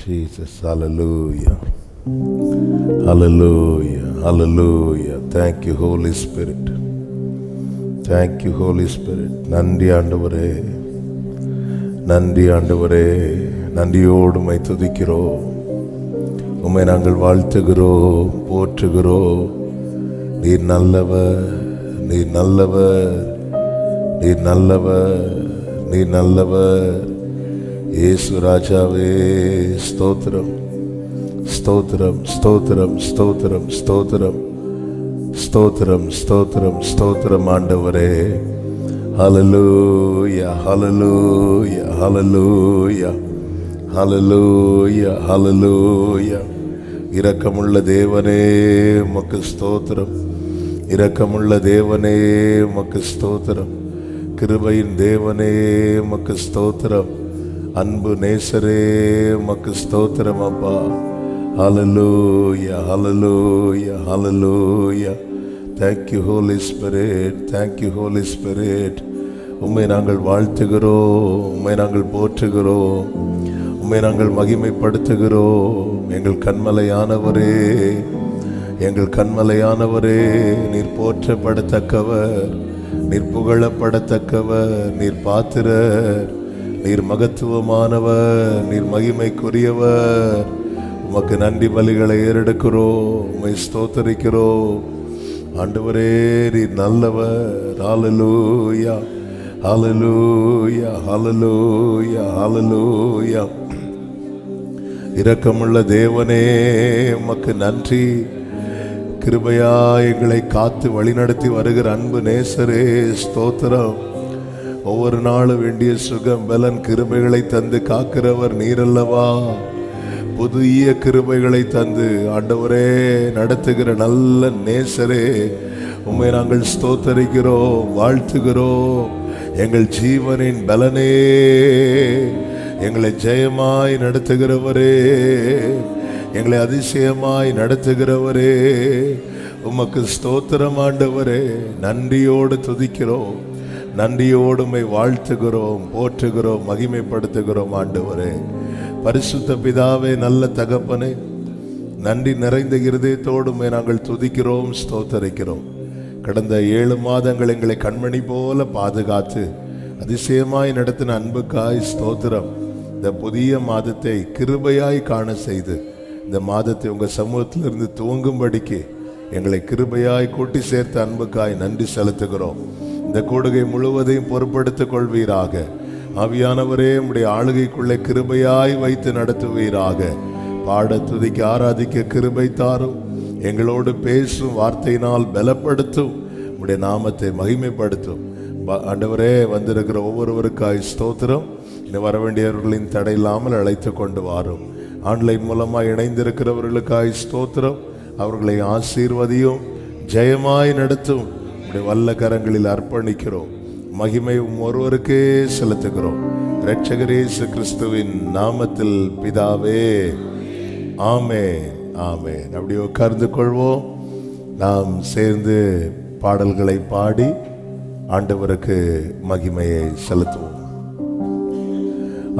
Jesus, hallelujah. Hallelujah. Hallelujah. Thank you, Holy Spirit. Thank you, Holy Spirit. நன்றி ஆண்டவரே, நன்றி ஆண்டவரே, நன்றியோடு உம்மை துதிக்கிறோம். உம்மை நாங்கள் வாழ்த்துகிறோம், போற்றுகிறோம். நீர் நல்லவர், நீர் நல்லவர், நீர் நல்லவர், நீர் நல்லவர். இயேசு ராஜாவே ஸ்தோத்திரம், ஸ்தோத்திரம், ஸ்தோத்திரம், ஸ்தோத்திரம், ஸ்தோத்திரம், ஸ்தோத்திரம், ஸ்தோத்திரம், ஸ்தோத்திரம் ஆண்டவரே. ஹல்லேலூயா, ஹல்லேலூயா, ஹல்லேலூயா, ஹல்லேலூயா, ஹல்லேலூயா. இரக்கமுள்ள தேவனே உமக்கு ஸ்தோத்திரம், இரக்கமுள்ள தேவனே உமக்கு ஸ்தோத்திரம், கிருபையின் தேவனே உமக்கு ஸ்தோத்திரம், அன்பு நேசரே உமக்கு ஸ்தோத்திரம் அப்பா. ஹல்லேலூயா, ஹல்லேலூயா, ஹல்லேலூயா. Thank you Holy Spirit, thank you Holy Spirit. உம்மை நாங்கள் வாழ்த்துகிறோம், உம்மை நாங்கள் போற்றுகிறோம், உம்மை நாங்கள் மகிமைப்படுத்துகிறோம். எங்கள் கன்மலையானவரே, எங்கள் கன்மலையானவரே, நீர் போற்றப்படத்தக்கவர், நீர் புகழப்படத்தக்கவர், நீர் பாத்திரர், நீர் மகத்துவமானவர், நீர் மகிமைக்குரியவர். உமக்கு நன்றி பலிகளை ஏறெடுக்கிறோம், உம்மை ஸ்தோத்தரிக்கிறோம் ஆண்டவரே. நீர் நல்லவர். ஹல்லேலூயா, ஹல்லேலூயா, ஹல்லேலூயா, ஹல்லேலூயா. இரக்கமுள்ள தேவனே உமக்கு நன்றி. கிருபையா எங்களை காத்து வழிநடத்தி வருகிற அன்பு நேசரே ஸ்தோத்திரம். ஒவ்வொரு நாளும் வேண்டிய சுகம் பலன் கிருபைகளை தந்து காக்கிறவர் நீரல்லவா. புதிய கிருபைகளை தந்து ஆண்டவரே நடத்துகிற நல்ல நேசரே, உம்மை நாங்கள் ஸ்தோத்தரிக்கிறோம், வாழ்த்துகிறோம். எங்கள் ஜீவனின் பலனே, எங்களை ஜெயமாய் நடத்துகிறவரே, எங்களை அதிசயமாய் நடத்துகிறவரே, உமக்கு ஸ்தோத்திரம் ஆண்டவரே. நன்றியோடு துதிக்கிறோம், நன்றியோடு உம்மை வாழ்த்துகிறோம், போற்றுகிறோம், மகிமைப்படுத்துகிறோம் ஆண்டவரே. பரிசுத்த பிதாவே, நல்ல தகப்பனே, நன்றி நிறைந்த இருதயத்தோடு உம்மை நாங்கள் துதிக்கிறோம், ஸ்தோத்தரிக்கிறோம். கடந்த 7 மாதங்கள் எங்களை கண்மணி போல பாதுகாத்து அதிசயமாய் நடத்தின அன்புக்காய் ஸ்தோத்திரம். இந்த புதிய மாதத்தை கிருபையாய் காண செய்து இந்த மாதத்தை உங்கள் சமூகத்திலிருந்து துவங்கும்படிக்கு எங்களை கிருபையாய் கூட்டி சேர்த்த அன்புக்காய் நன்றி செலுத்துகிறோம். இந்த கூடுகை முழுவதையும் பொறுப்படுத்திக் கொள்வீராக. ஆவியானவரே, உம்முடைய ஆளுகைக்குள்ளே கிருபையாய் வைத்து நடத்துவீராக. பாட, துதிக்க, ஆராதிக்க கிருபை தாரும். எங்களோடு பேசும் வார்த்தையினால் பலப்படுத்தும். உம்முடைய நாமத்தை மகிமைப்படுத்தும் ஆண்டவரே. வந்திருக்கிற ஒவ்வொருவருக்காய் ஸ்தோத்திரம். இன்னும் வர வேண்டியவர்களின் தடை இல்லாமல் அழைத்து கொண்டு வாரும். ஆன்லைன் மூலமாக இணைந்திருக்கிறவர்களுக்காய் ஸ்தோத்திரம். அவர்களை ஆசீர்வதியும், ஜெயமாய் நடத்தும். உம்முடைய வல்ல கரங்களில் அர்ப்பணிக்கிறோம். மகிமை ஒருவருக்கே செலுத்துகிறோம். இரட்சகர் இயேசு கிறிஸ்துவின் நாமத்தில் பிதாவே, ஆமென், ஆமென். அப்படி உட்கார்ந்து கொள்வோம். நாம் சேர்ந்து பாடல்களை பாடி ஆண்டவருக்கு மகிமையை செலுத்துவோம்.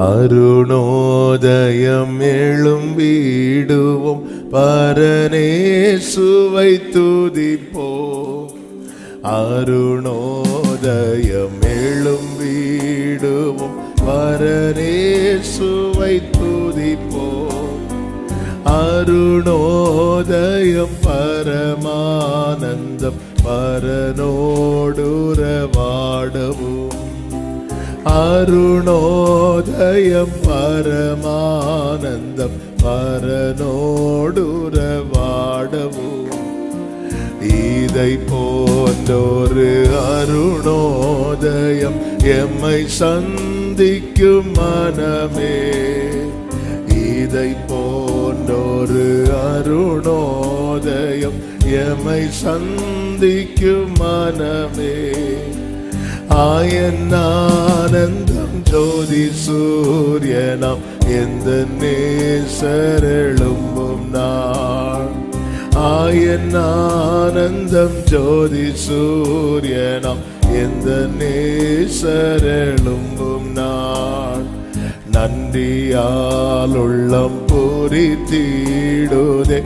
அருணோதயம் எழும் வீடுவோம், பரனேசுவை துதிப்போம். அருணோதயம் எழும் வீடுவோம், பரனேசுவை துதிப்போம். அருணோதயம் பரமானந்தம், பரனோடுறவாடவும். அருணோதயம் பரமானந்தம், பரனோடுறவாடவும். இதை போன்றொரு அருணோதயம் எம்மை சந்திக்கும் மனமே. இதை போன்றொரு அருணோதயம் எம்மை சந்திக்கும் மனமே. ஆயன்னானந்தம் ஜோதி சூரியனாம் எந்த நேசரெழும்பும் நாள். ஆயன்னானந்தம் ஜோதி சூரியனாம் எந்த நேசரெழும்பும் நாள். நன்றியால் உள்ளம் பூரித்திடுதே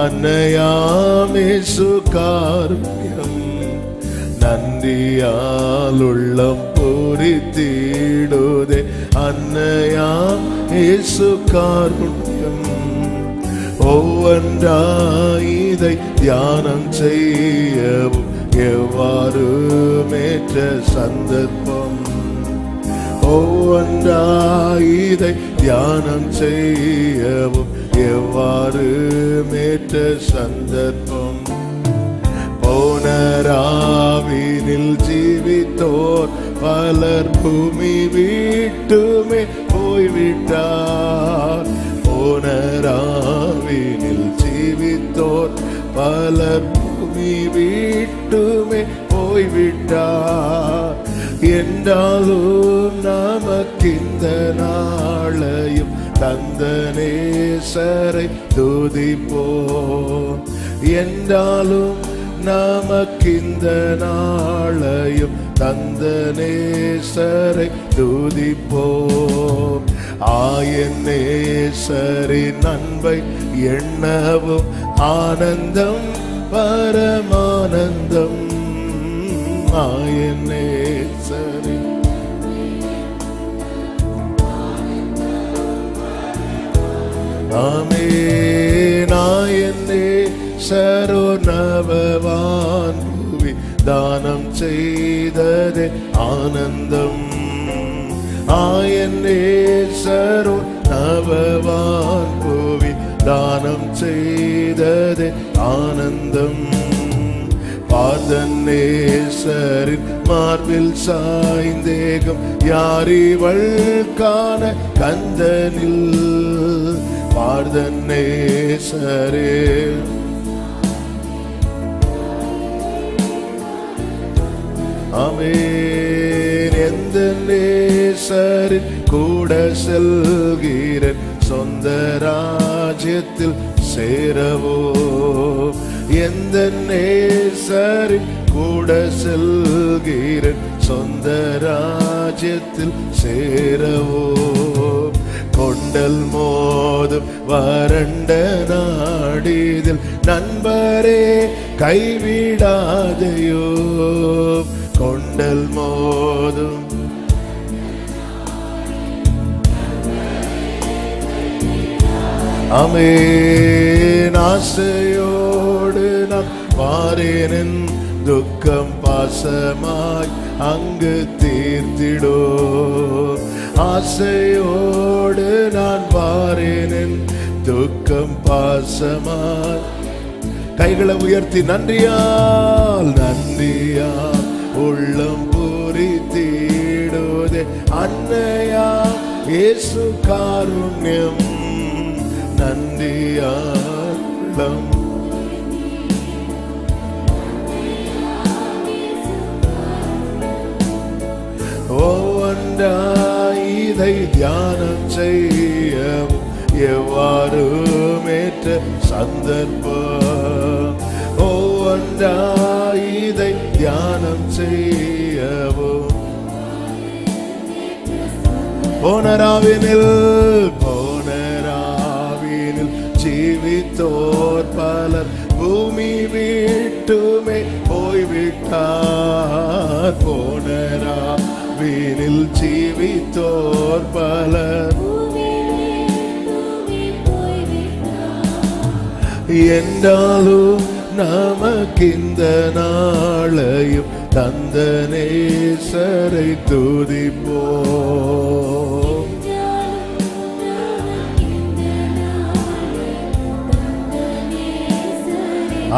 அன்னையாமேசு காருண்யம். நன்றியால் உள்ளம் பூரித்திடுதே அன்னையாம் இயேசு காருண்யம். ஒவ்வொன்றாய் இதை தியானம் செய்யவும் எவ்வாறு மேற்ற சந்தர்ப்பம். ஒவ்வொன்றாய் இதை தியானம் செய்யவும் எவ்வாறு மேற்ற சந்தர்ப்பம். போனராவினில் ஜீவித்தோர் பலர் பூமி விட்டுமே போய்விட்டார். போனராவினில் ஜீவித்தோர் பலர் பூமி விட்டுமே போய்விட்டார். என்றாலும் நமக்கிந்த நாளையும் தந்த நேசரை துதிப்போம். என்றாலும் நமக்கிந்த நாளையும் தந்த நேசரை துதிப்போம். ஆயன் நேசரின் அன்பை எண்ணவும் ஆனந்தம் பரமானந்தம். ஆயன் நேசரின் ஆமென். ஆயன் நேசரோ நவவான் பூவி தானம் செய்ததே ஆனந்தம். ஆயன் நேசரோ நவவான் பூவி தானம் செய்ததே ஆனந்தம். பாதன் நேசரின் மார்பில் சாய்ந்தேகம் யாரிவள் காண கந்தனில். பாதன் நேசரே ஆமென். எந்த நேசரின் கூட செல்கிறேன் சொந்த ராஜ்யத்தில் சேரவோ. எந்த நேசரின் கூட செல்கிறேன் சொந்த ராஜ்யத்தில் சேரவோ. கொண்டல் மோதும் வறண்ட நாடிதில் நண்பரே கைவிடாதையோ. கொண்டல் மோதும் ஆமென். ஆசையோடு நான் பாரேனின் துக்கம் பாசமாய் அங்கு தீர்த்திடோ. ஆசையோடு நான் பாரேனின் துக்கம் பாசமாய். கைகளை உயர்த்தி நன்றியால் நன்றியால் உள்ளம் பூரித்திடுதே அன்னையா இயேசு காருண்யம். நன்றியால் உள்ளம் ஒவ்வொன்றாய் இதை தியானம் செய்யவும் எவ்வாறு மேற்ற சந்தர்ப்பம். ஒவ்வொன்றாய் இதை தியானம் செய்யவும். போனராவினில் ஜீவித்தோர் பலர் பூமி விட்டுமே போய்விட்டார். போனராவினில் ஜீவித்தோர் பலர் என்றாலும் நமக்கிந்த நாளையும் தந்த நேசரை துதிப்போம்.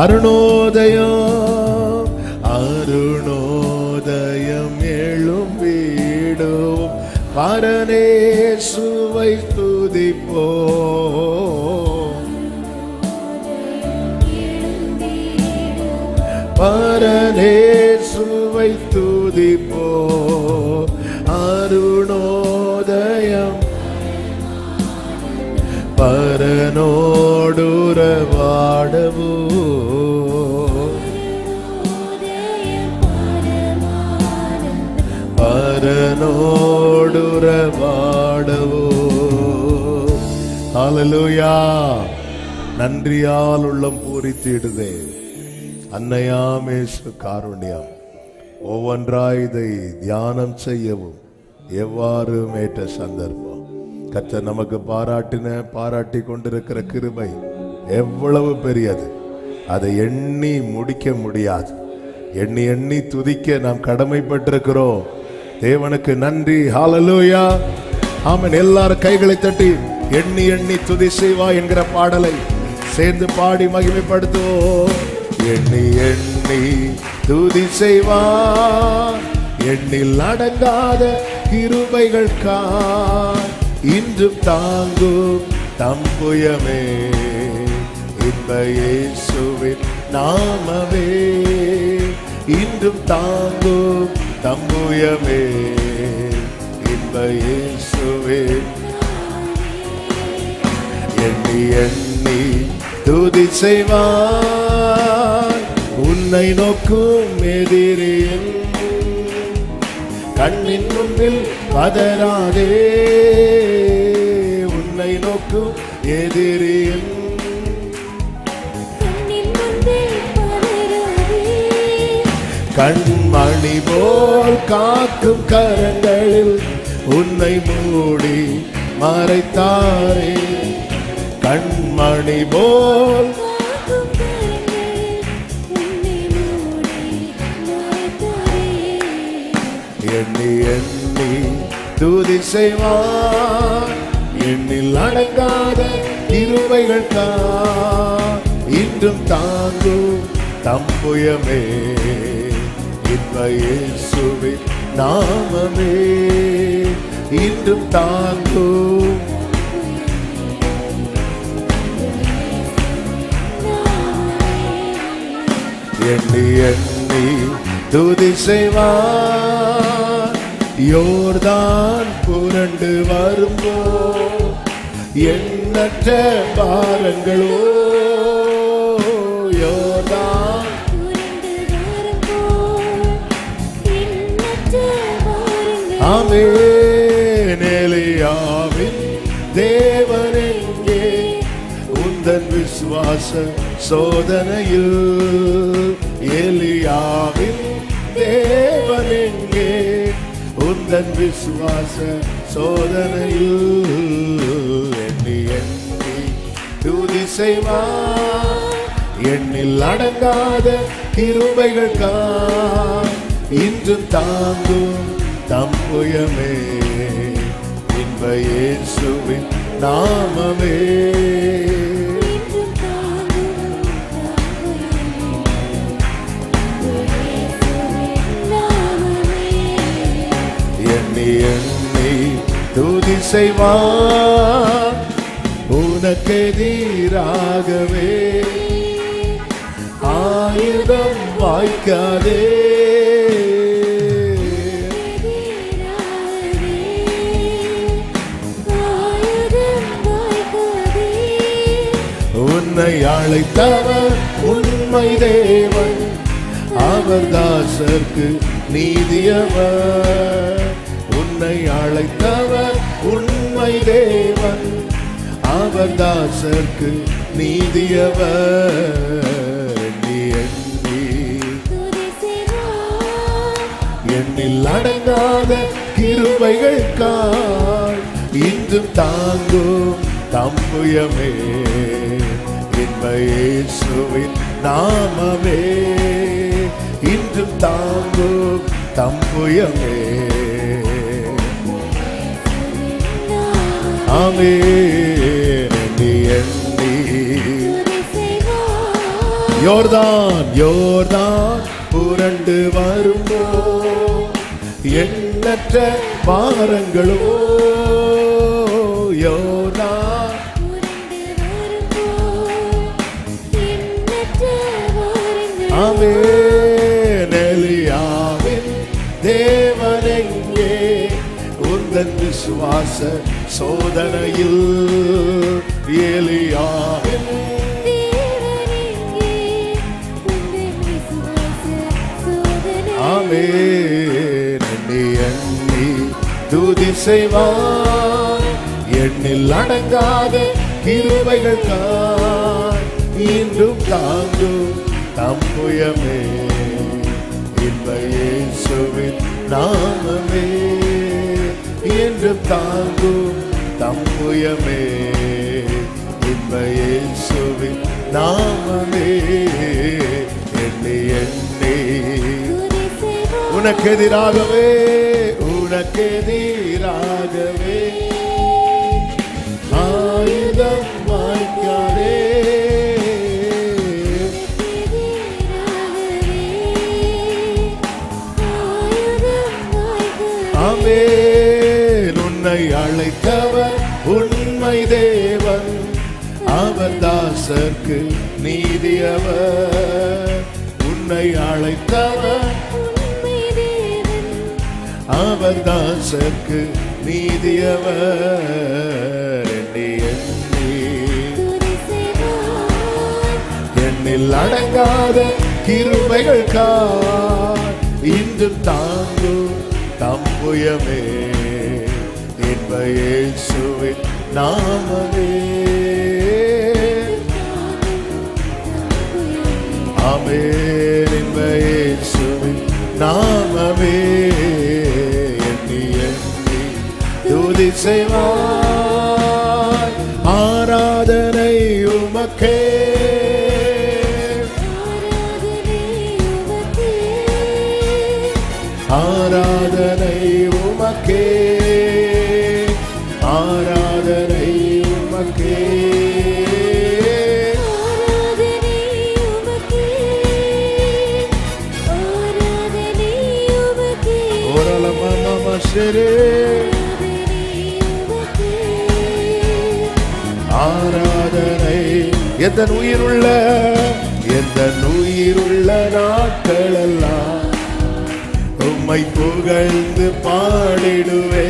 அருணோதயம் அருணோதயம் எழும் வீடும் பரனேசுவை துதிப்போம். பரனேசுவை துதிப்போம். அருணோதயம் பரனோடுறவாடவோ. பரனோடுறவாடவோ. ஹalleluya. நன்றியால் உள்ளம் பூரித்திடுதே. அன்னையாமேசு காருண்யம். ஒவ்வொன்றாய் இதை தியானம் செய்யவும் எவ்வாறு ஏற்ற சந்தர்ப்பம். கர்த்தர் நமக்கு பாராட்டி கொண்டிருக்கிற கிருபை எவ்வளவு பெரியது, அதை எண்ணி முடிக்க முடியாது. எண்ணி எண்ணி துதிக்க நாம் கடமைப்பட்டிருக்கிறோம். தேவனுக்கு நன்றி. ஹalleluya. ஆமென். எல்லாரும் கைகளை தட்டி எண்ணி எண்ணி துதி செய்வா என்கிற பாடலை சேர்ந்து பாடி மகிமைப்படுத்துவோம். எண்ணி எண்ணி துதி செய்வா, எண்ணில் அடங்காத கிருபைகள் இன்றும் தாங்கும் தம்புயமே. இன்ப இயேசுவின் நாமமே இன்றும் தாங்கும் தம்புயமே. இன்ப இயேசுவின் எண்ணி எண்ணி துதி செய்வான். உன்னை நோக்கும் எதிரியின் கண்ணின் முன்பில் பதறாதே. உன்னை நோக்கும் எதிரியின் கண்மணி போல் காக்கும் கரங்களில் உன்னை மூடி மறைத்தாரே. கண்மணி போல் எண்ணி எண்ணி துதி செய்வான். எண்ணில் அடங்காத கிருபைகள் இன்றும் தாங்கும் தம்புயமே. இன்ப இயேசுவின் நாமமே இன்றும் தாங்கும். எண்ணி எண்ணி துதி செய்வான். யோர்தான் புரண்டு வரும்போ எண்ணற்ற பாரங்களோ. யோர்தான் ஆமென். எலியாவின் தேவனெங்கே உந்தன் விசுவாச சோதனையில். எலியாவின் தேவனெங்கே உந்தன் விசுவாச சோதனையில். எண்ணி எண்ணி துதி செய்வான். எண்ணில் அடங்காத கிருபைகள் இன்றும் தாங்கும் தம்புயமே. இன்ப இயேசுவின் நாமமே எண்ணி எண்ணி துதி செய்வான். உனக்கெதிராகவே ஆயுதம் வாய்க்காதே. உன்னை அழைத்தவர் உண்மை தேவன், அவர் தாசர்க்கு நீதியவர். உன்னை அழைத்தவர் உண்மை தேவன், அவர் தாசர்க்கு நீதியவர். எண்ணில் அடங்காத கிருபைகள் இன்றும் தாங்கும் தம்புயமே. இன்ப இயேசுவின் நாமமே இன்றும் தாங்கும் தம்புயமே. ஆமென். எண்ணி எண்ணி யோர்தான் புரண்டு வரும்போ எண்ணற்ற பாரங்களோ. யோர்தான் ஆமென். எலியாவின் தேவனெங்கே உந்தன் விசுவாச சோதனையில். எலியாவின் ஆமென். எண்ணி எண்ணி துதி செய்வான். எண்ணில் அடங்காத கிருபைகள் இன்றும் தாங்கும் தம்புயமே இன்ப இயேசுவின் நாமமே என்றும் தாங்கும் தம்புயமே இன்ப இயேசுவின் நாமமே எண்ணி எண்ணி உனக்கு எதிராகவே ஆயுதம் வாய்க்காதே ஆமென் உன்னை அழைத்தவர் உண்மை தேவன் அவர் தாசர்க்கு நீதியவர் உன்னை அழைத்தவர் அவர் தாசர்க்கு நீதியவர் எண்ணி எண்ணி எண்ணில் அடங்காத கிருபைகள் இன்றும் தாங்கும் தம்புயமே இன்ப இயேசுவின் நாமமே ஆமென் இன்ப இயேசுவின் நாமமே எண்ணி எண்ணி துதி செய்வாய் ஆராதனை உமக்கே ஆராதனை உமக்கே ஆராதனை உமக்கே ஆராதனை எந்த உயிருள்ள நாட்களெல்லாம் உம்மை புகழ்ந்து பாடிடுவே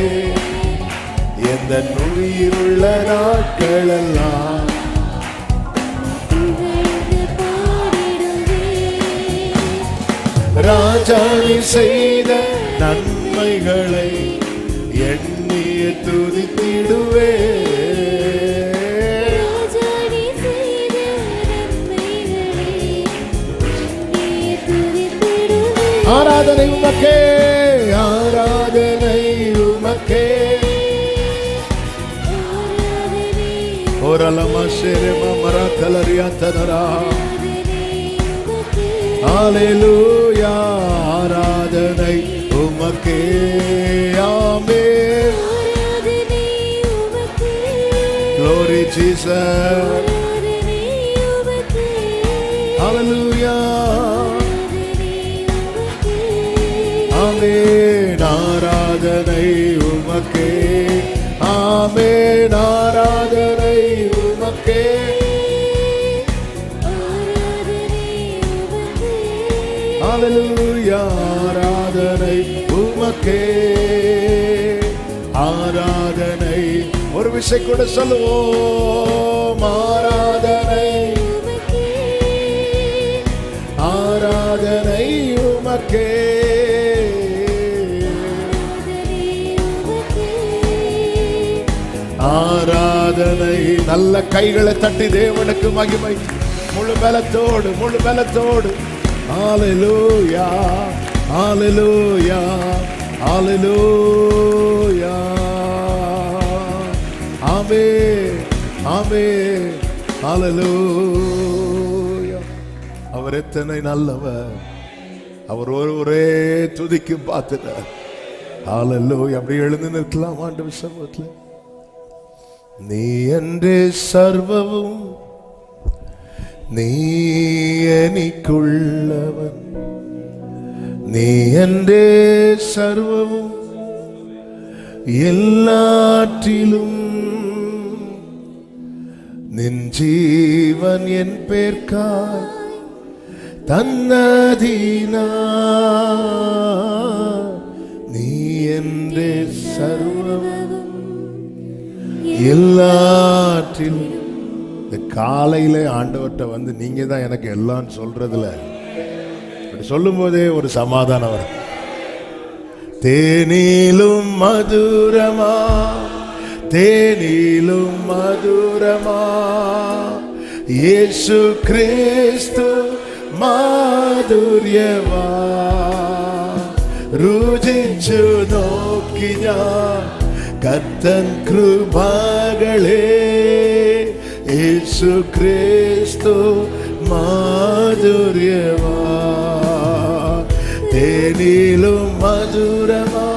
எந்த உயிருள்ள நாட்களெல்லாம் ராஜாணி செய்த நன்மைகளை எண்ணிய துதித்திடுவே ஆராதனை உமக்கே ஆராதனை உமக்கே ஓரலமா ஷெரமா மரகலரியா தனரா ஹalleluya ஆராதனை உமக்கே ஆமென் glory Jesus hallelujah ஆமென் ஆராதனை உமக்கே ஆமென் ஆராதனை உமக்கே ஹalleluya ஆராதனை உமக்கே ஆராதனை ஒரு விஷயம் கூட சொல்லுவோம் ஆராதனை ஆராதனை உமக்கே ஆராதனை நல்ல கைகளை தட்டி தேவனுக்கு மகிமை முழு பலத்தோடு ஹalleluya ஹalleluya ஹalleluya ஆமென் ஆமென் ஹalleluya அவர் எத்தனை நல்லவர் அவர் ஒரே துதிக்கு பார்த்துட்டார் ஹalleluya அப்படி எழுந்து நிற்கலாம் ஆண்டவர் சமூகத்தில் நீ என்றே சர்வமும் நீ எனக்குள்ளவன் நீ என்றே சர்வமும் எல்லாற்றிலும் நின் ஜீவன் என் பேர்க்காய் தன்னதீனா நீ என்றே சர்வமும் எல்லாற்றிலும் இந்த காலையில ஆண்டவர்கிட்ட வந்து நீங்க தான் எனக்கு எல்லாம் சொல்றதுல அப்படி சொல்லும் போதே ஒரு சமாதானம் வரும். தேனிலும் மதுரமா தேனிலும் மதுரமா இயேசு கிறிஸ்து മാധുര്യവാ രുചിച്ചു നോക്കി ഞാൻ കർത്തൻ കൃപകളെ യേശു ക്രിസ്തു മാധുര്യവാ തേനിലും മധുരമാ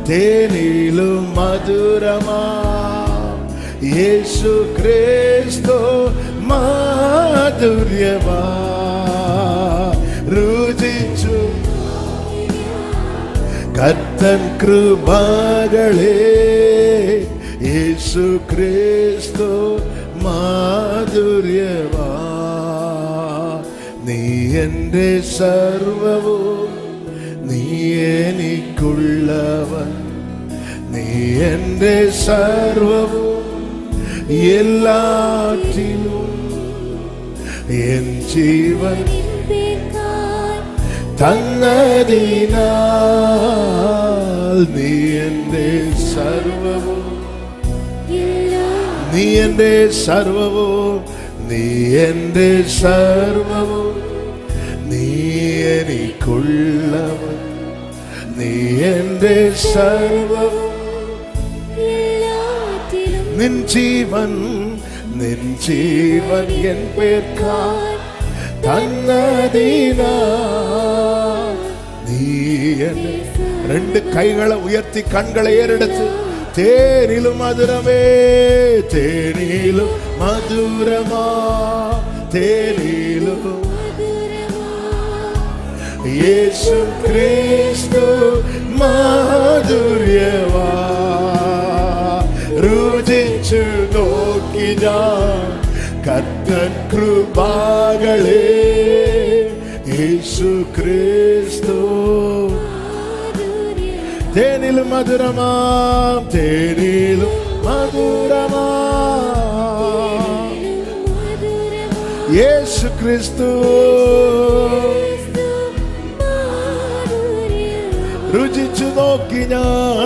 തേനിലും മധുരമാ യേശു ക്രിസ്തു മാധുര്യവാ രുചിച്ചു കർത്തൻ കൃപകളെ യേശു ക്രിസ്തു മാധുര്യവാ നീ എൻ്റെ സർവവും നീ എനിക്കുള്ളവൻ നീ എൻ്റെ സർവവും എല്ലാറ്റിലും എൻ ജീവൻ തന്നതിനാൽ നീ എൻ്റെ സർവവും നീ എൻ്റെ സർവവും നീ എൻ്റെ സർവവും നീ എനിക്കുള്ളവൻ നീ എൻ്റെ സർവവും നിൻ ജീവൻ എൻ പേർക്കായി തന്നതിനാ നീ എന്നെ. രണ്ട് കൈകളെ ഉയർത്തി കണ്ണുകളെ ഏറെടുത്ത് തേനിലും മധുരമേ തേനിലും മധുരമാ തേനിലും യേശു ക്രിസ്തു മാധുര്യവാ രുചിച്ചു നോക്കി ഞാൻ കർത്തൻ കൃപകളെ യേശു ക്രിസ്തു തേനിലും മധുരമാ തേനിലും മധുരമാ യേശു ക്രിസ്തു രുചിച്ചു നോക്കി ഞാൻ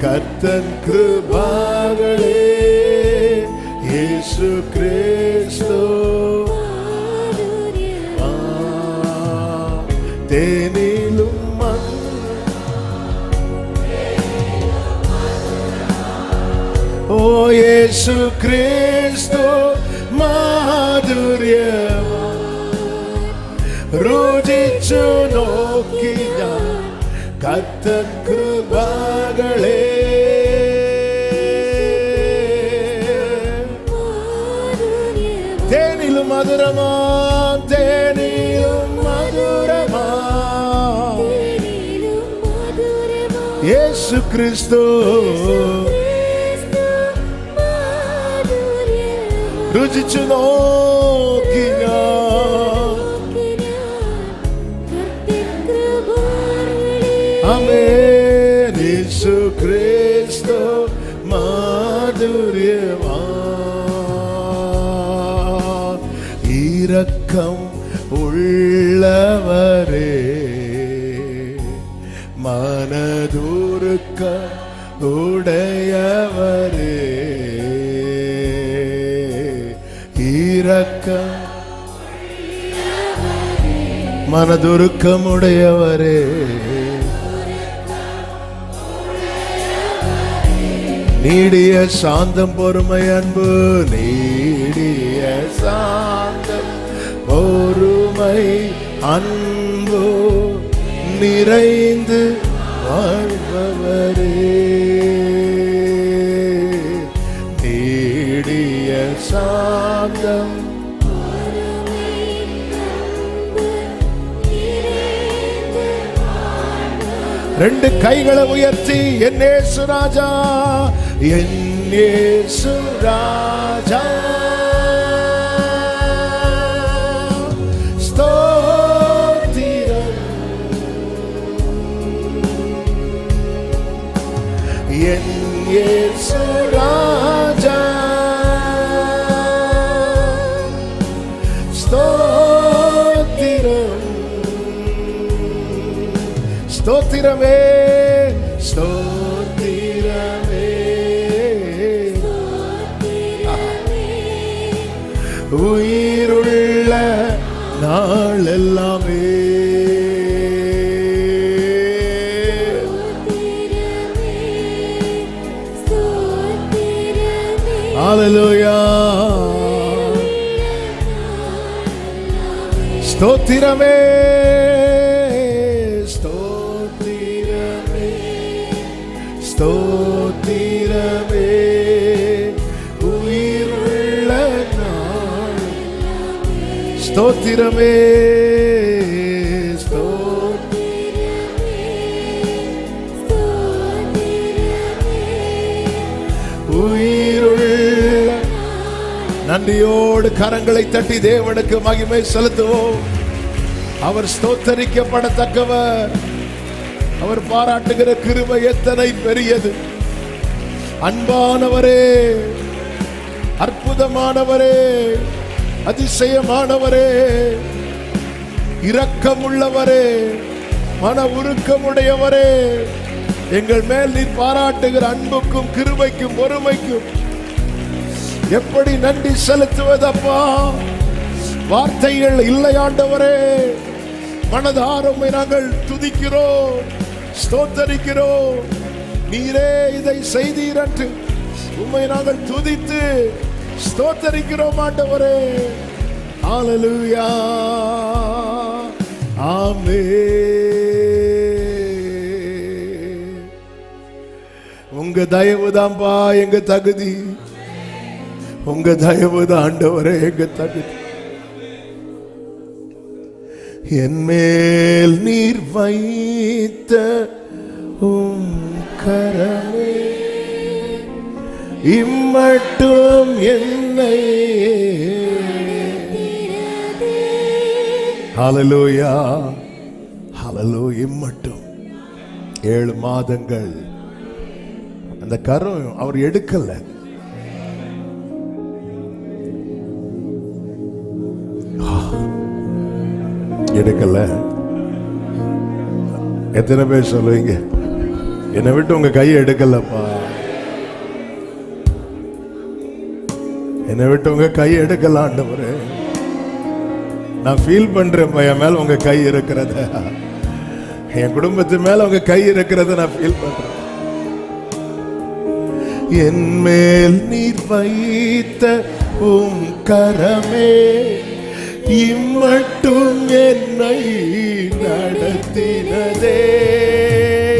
കർത്തൻ കൃപകളെ യേശു ക്രിസ്തു തേനിലും ഓ യേശു ക്രിസ്തു മാധുര്യവാ രുചിച്ചു നോക്കി ഞാൻ കർത്തൻ കൃപകളെ തേനിലും മധുരമാ തേനിലും മധുരമാ യേശു ക്രിസ്തു രുചിച്ചു നോക്കി ആമേൻ യേശു ക്രിസ്തു മാധുര്യവാ இரக்கம் உள்ளவரே மனதுருக்க உடையவரே இரக்கம் மனதுருக்கமுடையவரே நீடிய சாந்தம் பொறுமை அன்பு நீடிய சாந்தம் பொறுமை அன்பு நிறைந்து வாழ்பவரே நீடிய சாந்தம் ரெண்டு கைகளை உயர்த்தி என் இயேசு ராஜா என் இயேசு ராஜா ஸ்தோத்திரம் என் இயேசு ராஜா ஸ்தோத்திரம் ஸ்தோத்திரமே ஸ்தோத்திரம் உயிருள்ள நாள் எல்லாமே. ஹல்லேலூயா. ஸ்தோத்திரமே ஸ்தோத்திரமே ஸ்தோத்திரமே உயிருள்ள நாள். ஸ்தோத்திரமே உயிருள்ள. நன்றியோடு கரங்களை தட்டி தேவனுக்கு மகிமை செலுத்துவோம். அவர் ஸ்தோத்தரிக்கப்படத்தக்கவர். அவர் பாராட்டுகிற கிருபை எத்தனை பெரியது. அன்பானவரே, அற்புதமானவரே, அதிசயமானவரே, இரக்கமுள்ளவரே, மன உருக்கமுடையவரே, எங்கள் மேல் நீ பாராட்டுகிற அன்புக்கும் கிருபைக்கும் பொறுமைக்கும் எப்படி நன்றி செலுத்துவதப்பா. வார்த்தைகள் இல்லை ஆண்டவரே. மனதாரமை நாங்கள் துதிக்கிறோம், ஸ்தோத்தரிக்கிறோம். நீரே இதை செய்தீர் என்று உம்மை நாங்கள் துதித்து ஸ்தோத்தரிக்கிறோம் ஆண்டவரே. ஹல்லேலூயா. ஆமென். உங்க தயவுதான்பா எங்க தகுதி. உங்க தயவுதான் ஆண்டவரே எங்க தகுதி. என் மேல் நீர் வைத்த உம் கரமே இம்மட்டும் என்னை. ஹல்லேலூயா. ஹல்லேலூயா. இம்மட்டும் 7 மாதங்கள் அந்த கரம் அவர் எடுக்கல. எடுக்கல. எத்தனை பேர் சொல்லுவீங்க என்னை விட்டு உங்க கையை எடுக்கலப்பா, என்னை விட்டு உங்க கையை எடுக்கல ஆண்டவரே. நான் ஃபீல் பண்றேன் என் மேல உங்க கை இருக்கிறத, என் குடும்பத்து மேல உங்க கை இருக்கிறத நான் ஃபீல் பண்றேன். என் மேல் நீர் வைத்த உம் கரமே இம்மட்டும் என்னை நடத்தினதே.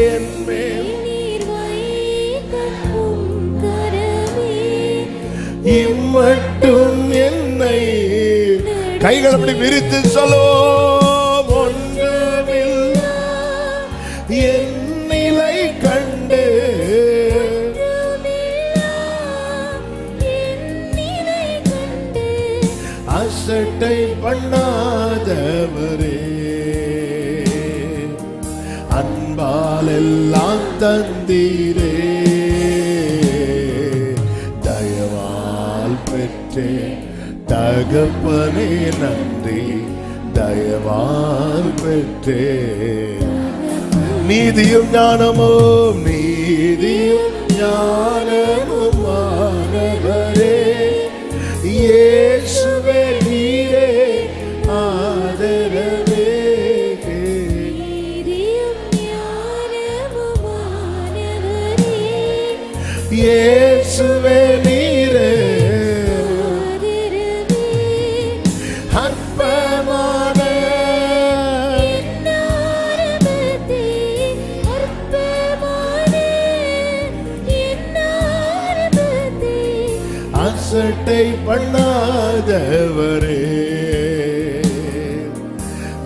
என் மேல் நீர் வைத்த உம் கரமே இம்மட்டும் என்னை. கைகள் அப்படி விரித்து சொல்லுவோம். ஒன்றுமில்லை என் நிலை கண்டு அசட்டை பண்ணாதவரே, அன்பால் எல்லாம் தந்தீரே. தயவால் பெற்றே தகப்பனே நன்றி, தயவால் பெற்றே. நீதியும் ஞானமும் நீதியும் ஞானமும் ஆனவரே இயேசுவே நீரே ஆதரவே. இயேசுவே நீரே அற்பமான அசட்டை பண்ணாதவரே,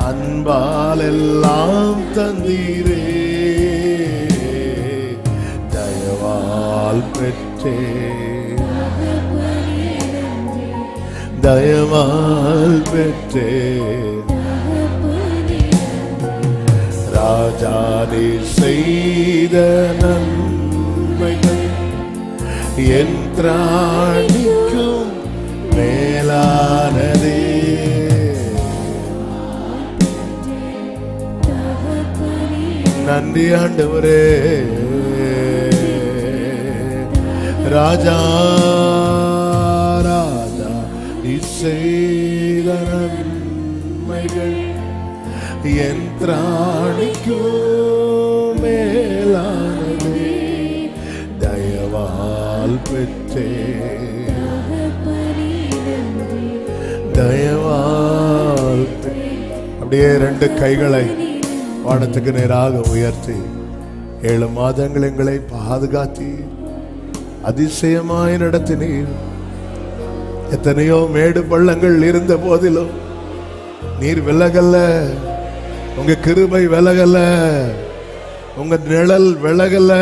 அன்பால் எல்லாம் தந்தீரே. தயவால் பெற்றே தயவால் பெற்றே. ராஜாதி செய்த நன்மைகள் என் திராணிக்கும் மேலானதே. நன்றி ஆண்டவரே. ராஜா ராஜா செய்த நன்மைகள் என் திராணிக்கும் மேலானதே. தயவால் பெற்றே தயவால். அப்படியே 2 கைகளை வானத்துக்கு நேராக உயர்த்தி 7 மாதங்கள் எங்களை பாதுகாத்தீர், அதிசயமாய் நடத்தினீர். எத்தனையோ மேடு பள்ளங்கள் இருந்த போதிலும் நீர் விலகல்ல, உங்க கிருபை விலகல்ல, உங்க நிழல் விலகல்ல,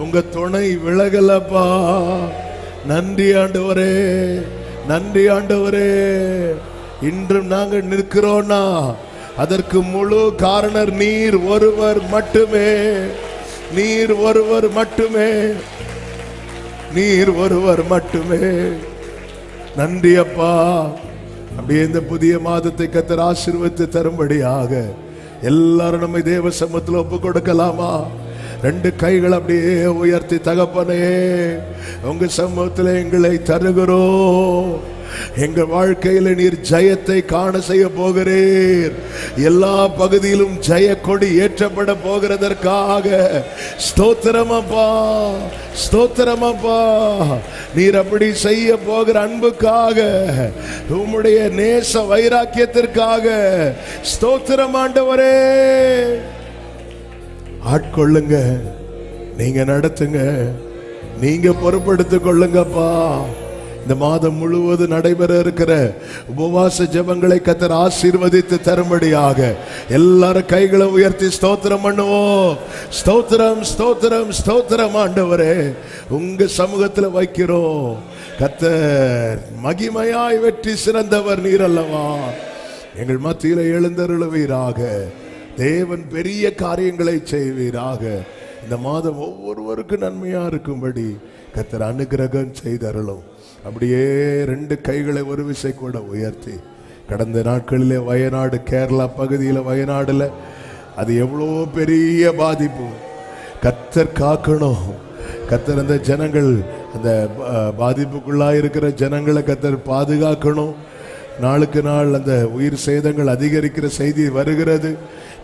உங்க துணை விலகலப்பா. நன்றி ஆண்டவரே, நன்றி ஆண்டவரே. இன்றும் நாங்கள் நிற்கிறோம்னா அதற்கு முழு காரணர் நீர் ஒருவர் மட்டுமே, நீர் ஒருவர் மட்டுமே, நீர் ஒருவர் மட்டுமே. நன்றி அப்பா. அப்படியே இந்த புதிய மாதத்தை கர்த்தர் ஆசீர்வதித்து தரும்படியாக எல்லாரும் நம்மை தேவ சமூகத்தில் ஒப்பு கொடுக்கலாமா? 2 கைகள் அப்படியே உயர்த்தி, தகப்பனே உங்க சமூகத்தில் எங்களை தருகிறோம். எங்கள் வாழ்க்கையில நீர் ஜெயத்தை காண செய்ய போகிறீர். எல்லா பகுதியிலும் ஜெய கொடி ஏற்றப்பட போகிறதற்காக ஸ்தோத்திரமப்பா, ஸ்தோத்திரமப்பா. நீர் அப்படி செய்ய போகிற அன்புக்காக, உம்முடைய நேச வைராக்கியத்திற்காக ஸ்தோத்திரம் ஆண்டவரே. ஆட்கொள்ளுங்க, நீங்க நடத்துங்க, நீங்க பொறுப்படுத்திக் கொள்ளுங்கப்பா. இந்த மாதம் முழுவதும் நடைபெற இருக்கிற உபவாச ஜெபங்களை கர்த்தர் ஆசீர்வதித்து தரும்படியாக எல்லாரும் கைகளை உயர்த்தி ஸ்தோத்திரம் பண்ணுவோம். ஸ்தோத்திரம், ஸ்தோத்திரம், ஸ்தோத்திரம் ஆண்டவரே. உங்க சமூகத்தில் வைக்கிறோம். கர்த்தர் மகிமையாய் வெற்றி சிறந்தவர் நீர் அல்லவா? எங்கள் மத்தியில எழுந்தருளுவீராக. தேவன் பெரிய காரியங்களை செய்வீராக. இந்த மாதம் ஒவ்வொருவருக்கும் நன்மையா இருக்கும்படி கர்த்தர் அனுகிரகம் செய்தருளும். அப்படியே 2 கைகளை ஒரு விசை கூட உயர்த்தி, கடந்த நாட்களிலே வயநாடு, கேரளா பகுதியில் வயநாடுல அது எவ்வளோ பெரிய பாதிப்பு. கர்த்தர் காக்கணும். கர்த்தர் அந்த ஜனங்கள், அந்த பாதிப்புக்குள்ளாக இருக்கிற ஜனங்களை கர்த்தர் பாதுகாக்கணும். நாளுக்கு நாள் அந்த உயிர் சேதங்கள் அதிகரிக்கிற செய்தி வருகிறது.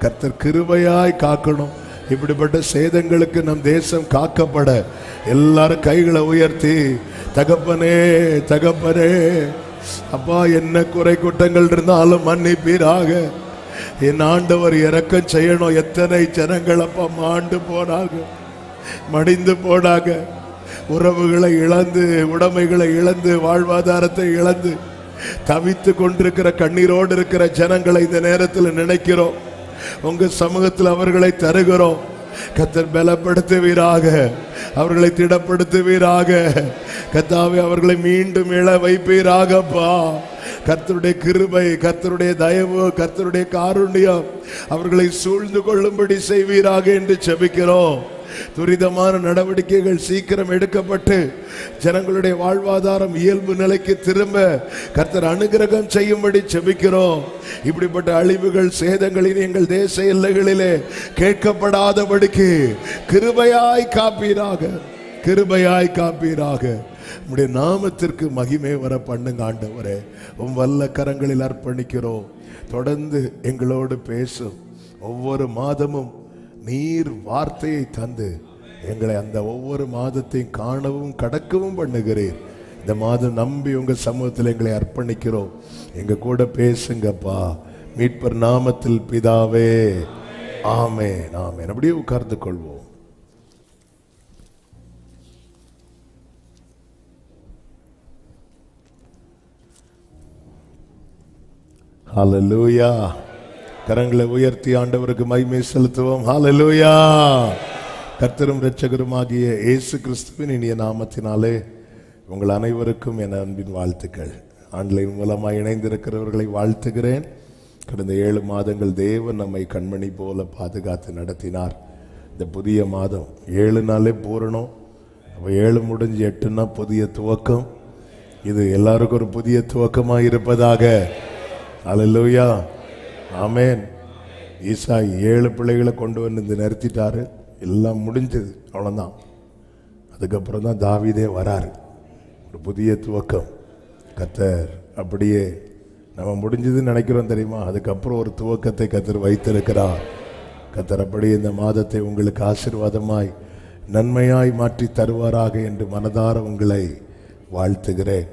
கர்த்தர் கிருபையாய் காக்கணும். இப்படிப்பட்ட சேதங்களுக்கு நம் தேசம் காக்கப்பட எல்லாரும் கைகளை உயர்த்தி, தகப்பனே, தகப்பனே அப்பா, என்ன குறை குற்றங்கள் இருந்தாலும் மன்னிப்பீராக. என் ஆண்டவர் இரக்கம் செய்யணும். எத்தனை ஜனங்கள் அப்பா மாண்டு போனாங்க, மடிந்து போனாங்க, உறவுகளை இழந்து, உடைமைகளை இழந்து, வாழ்வாதாரத்தை இழந்து தவித்து கொண்டிருக்கிற, கண்ணீரோடு இருக்கிற ஜனங்களை இந்த நேரத்தில் நினைக்கிறோம். உங்க சமூகத்தில் அவர்களை தருகிறோம். கர்த்தர் பலப்படுத்துவீராக, அவர்களை திடப்படுத்துவீராக. கர்த்தாவே, அவர்களை மீண்டும் எழ வைப்பீராகப்பா. கர்த்தருடைய கிருபை, கர்த்தருடைய தயவு, கர்த்தருடைய காருண்யம் அவர்களை சூழ்ந்து கொள்ளும்படி செய்வீராக என்று ஜெபிக்கிறோம். துரிதமான நடவடிக்கைகள் சீக்கிரம் எடுக்கப்பட்டு ஜனங்களுடைய வாழ்வாதாரம் இயல்பு நிலைக்கு திரும்ப கர்த்தர் அனுகிரகம் செய்யும்படி ஜெபிக்கிறோம். இப்படிப்பட்ட அழிவுகள், சேதங்களின் எங்கள் தேச எல்லைகளிலே கேட்கப்படாதபடிக்கு கிருபையாய் காப்பீராக, கிருபையாய் காப்பீராக. உம்முடைய நாமத்திற்கு மகிமை வர பண்ணுங்க ஆண்டவரே. உம் வல்ல கரங்களில் அர்ப்பணிக்கிறோம். தொடர்ந்து எங்களோடு பேசும். ஒவ்வொரு மாதமும் நீர் வார்த்தையை தந்து எங்களை அந்த ஒவ்வொரு மாதத்தையும் காணவும் கடக்கவும் பண்ணுகிறீர். இந்த மாதம் நம்பி உங்க சமூகத்தில் எங்களை அர்ப்பணிக்கிறோம். எங்க கூட பேசுங்கப்பா. மீட்பர் நாமத்தில் பிதாவே, ஆமென், ஆமென். அப்படியே உட்கார்ந்து கொள்வோம். ஹல்லேலூயா. கரங்களை உயர்த்தி ஆண்டவருக்கு மகிமை செலுத்துவோம். ஹல்லேலூயா. கர்த்தரும் இரட்சகருமாகிய இயேசு கிறிஸ்துவின் இனிய நாமத்தினாலே உங்கள் அனைவருக்கும் என் அன்பின் வாழ்த்துக்கள். ஆன்லைன் மூலமாக இணைந்திருக்கிறவர்களை வாழ்த்துகிறேன். கடந்த 7 மாதங்கள் தேவன் நம்மை கண்மணி போல பாதுகாத்து நடத்தினார். இந்த புதிய மாதம் 7 நாளே பூரணம். அப்போ 7 முடிஞ்சு 8னா புதிய துவக்கம். இது எல்லாருக்கும் ஒரு புதிய துவக்கமாக இருப்பதாக. ஹல்லேலூயா, ஆமென். ஈசா 7 பிள்ளைகளை கொண்டு வந்து நிறுத்திட்டாரு. எல்லாம் முடிஞ்சது, அவ்வளோதான். அதுக்கப்புறம் தான் தாவீதே வராரு. ஒரு புதிய துவக்கம். கர்த்தர் அப்படியே நம்ம முடிஞ்சதுன்னு நினைக்கிறோம் தெரியுமா, அதுக்கப்புறம் ஒரு துவக்கத்தை கர்த்தர் வைத்திருக்கிறார். கர்த்தர் அப்படியே இந்த மாதத்தை உங்களுக்கு ஆசீர்வாதமாய் நன்மையாய் மாற்றி தருவாராக என்று மனதார உங்களை வாழ்த்துகிறேன்.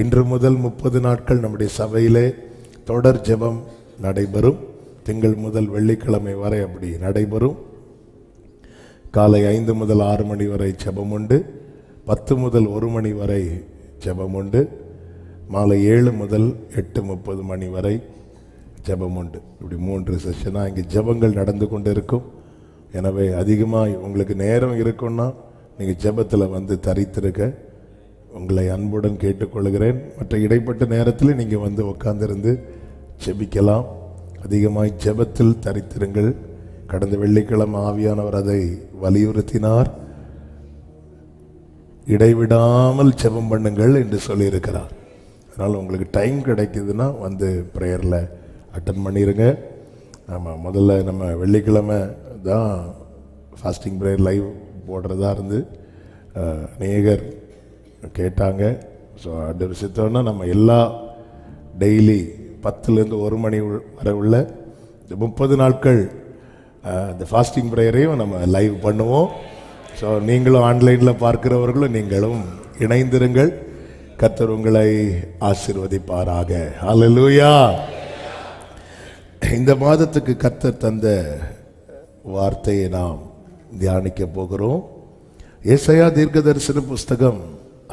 இன்று முதல் 30 நாட்கள் நம்முடைய சபையிலே தொடர் ஜெபம் நடைபெறும். திங்கள் முதல் வெள்ளிக்கிழமை வரை அப்படி நடைபெறும். காலை 5 முதல் 6 மணி வரை ஜெபம் உண்டு. 10 முதல் 1 மணி வரை ஜெபம் உண்டு. மாலை 7 முதல் 8:30 மணி வரை ஜெபம் உண்டு. இப்படி 3 செஷனாக இங்கே ஜெபங்கள் நடந்து கொண்டு இருக்கும். எனவே அதிகமாக உங்களுக்கு நேரம் இருக்குன்னா நீங்கள் ஜெபத்தில் வந்து தரித்திருக்க உங்களை அன்புடன் கேட்டுக்கொள்கிறேன். மற்ற இடைப்பட்ட நேரத்தில் நீங்கள் வந்து உட்கார்ந்திருந்து ஜெபிக்கலாம். அதிகமாய் ஜெபத்தில் தரித்திருங்கள். கடந்த வெள்ளிக்கிழமை ஆவியானவர் அதை வலியுறுத்தினார். இடைவிடாமல் ஜெபம் பண்ணுங்கள் என்று சொல்லியிருக்கிறார். அதனால் உங்களுக்கு டைம் கிடைக்குதுன்னா வந்து ப்ரேயரில் அட்டன் பண்ணிடுங்க. ஆமாம், முதல்ல நம்ம வெள்ளிக்கிழமை தான் ஃபாஸ்டிங் ப்ரேயர் லைவ் போடுறதா இருந்து அநேகர் கேட்டாங்க. ஸோ அந்த விஷயத்தோன்னா நம்ம எல்லா டெய்லி 10லேருந்து 1 மணி வரை உள்ள இந்த 30 நாட்கள் இந்த ஃபாஸ்டிங் ப்ரேயரையும் நம்ம லைவ் பண்ணுவோம். ஸோ நீங்களும் ஆன்லைனில் பார்க்கிறவர்களும் நீங்களும் இணைந்திருங்கள். கர்த்தர் உங்களை ஆசீர்வதிப்பாராக. ஹல்லேலூயா. இந்த மாதத்துக்கு கர்த்தர் தந்த வார்த்தையை நாம் தியானிக்க போகிறோம். ஏசாயா தீர்க்கதரிசன புஸ்தகம்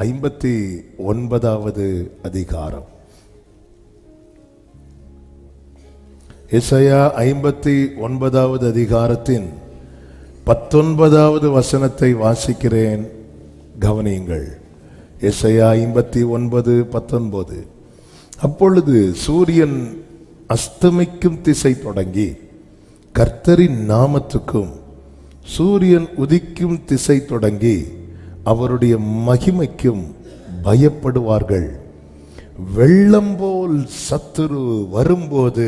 59வது அதிகாரம். ஏசாயா 59வது அதிகாரத்தின் 19வது வசனத்தை வாசிக்கிறேன், கவனியுங்கள். ஏசாயா 59:19. அப்பொழுது சூரியன் அஸ்தமிக்கும் திசை தொடங்கி கர்த்தரின் நாமத்துக்கும் சூரியன் உதிக்கும் திசை தொடங்கி அவருடைய மகிமைக்கும் பயப்படுவார்கள். வெள்ளம் போல் சத்துரு வரும்போது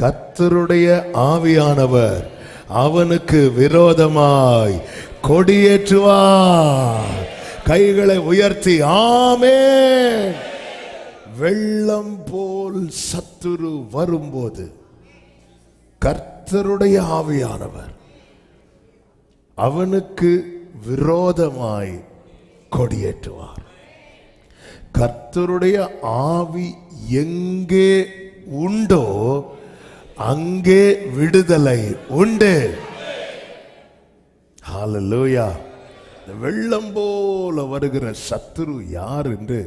கர்த்தருடைய ஆவியானவர் அவனுக்கு விரோதமாய் கொடியேற்றுவார். கைகளை உயர்த்தி ஆமென். வெள்ளம் போல் சத்துரு வரும்போது கர்த்தருடைய ஆவியானவர் அவனுக்கு விரோதமாய் கொடியேற்றுவார். கர்த்தருடைய ஆவி எங்கே உண்டோ அங்கே விடுதலை உண்டு. ஹல்லேலூயா. வெள்ளம் போல வருகிற சத்துரு யார் என்று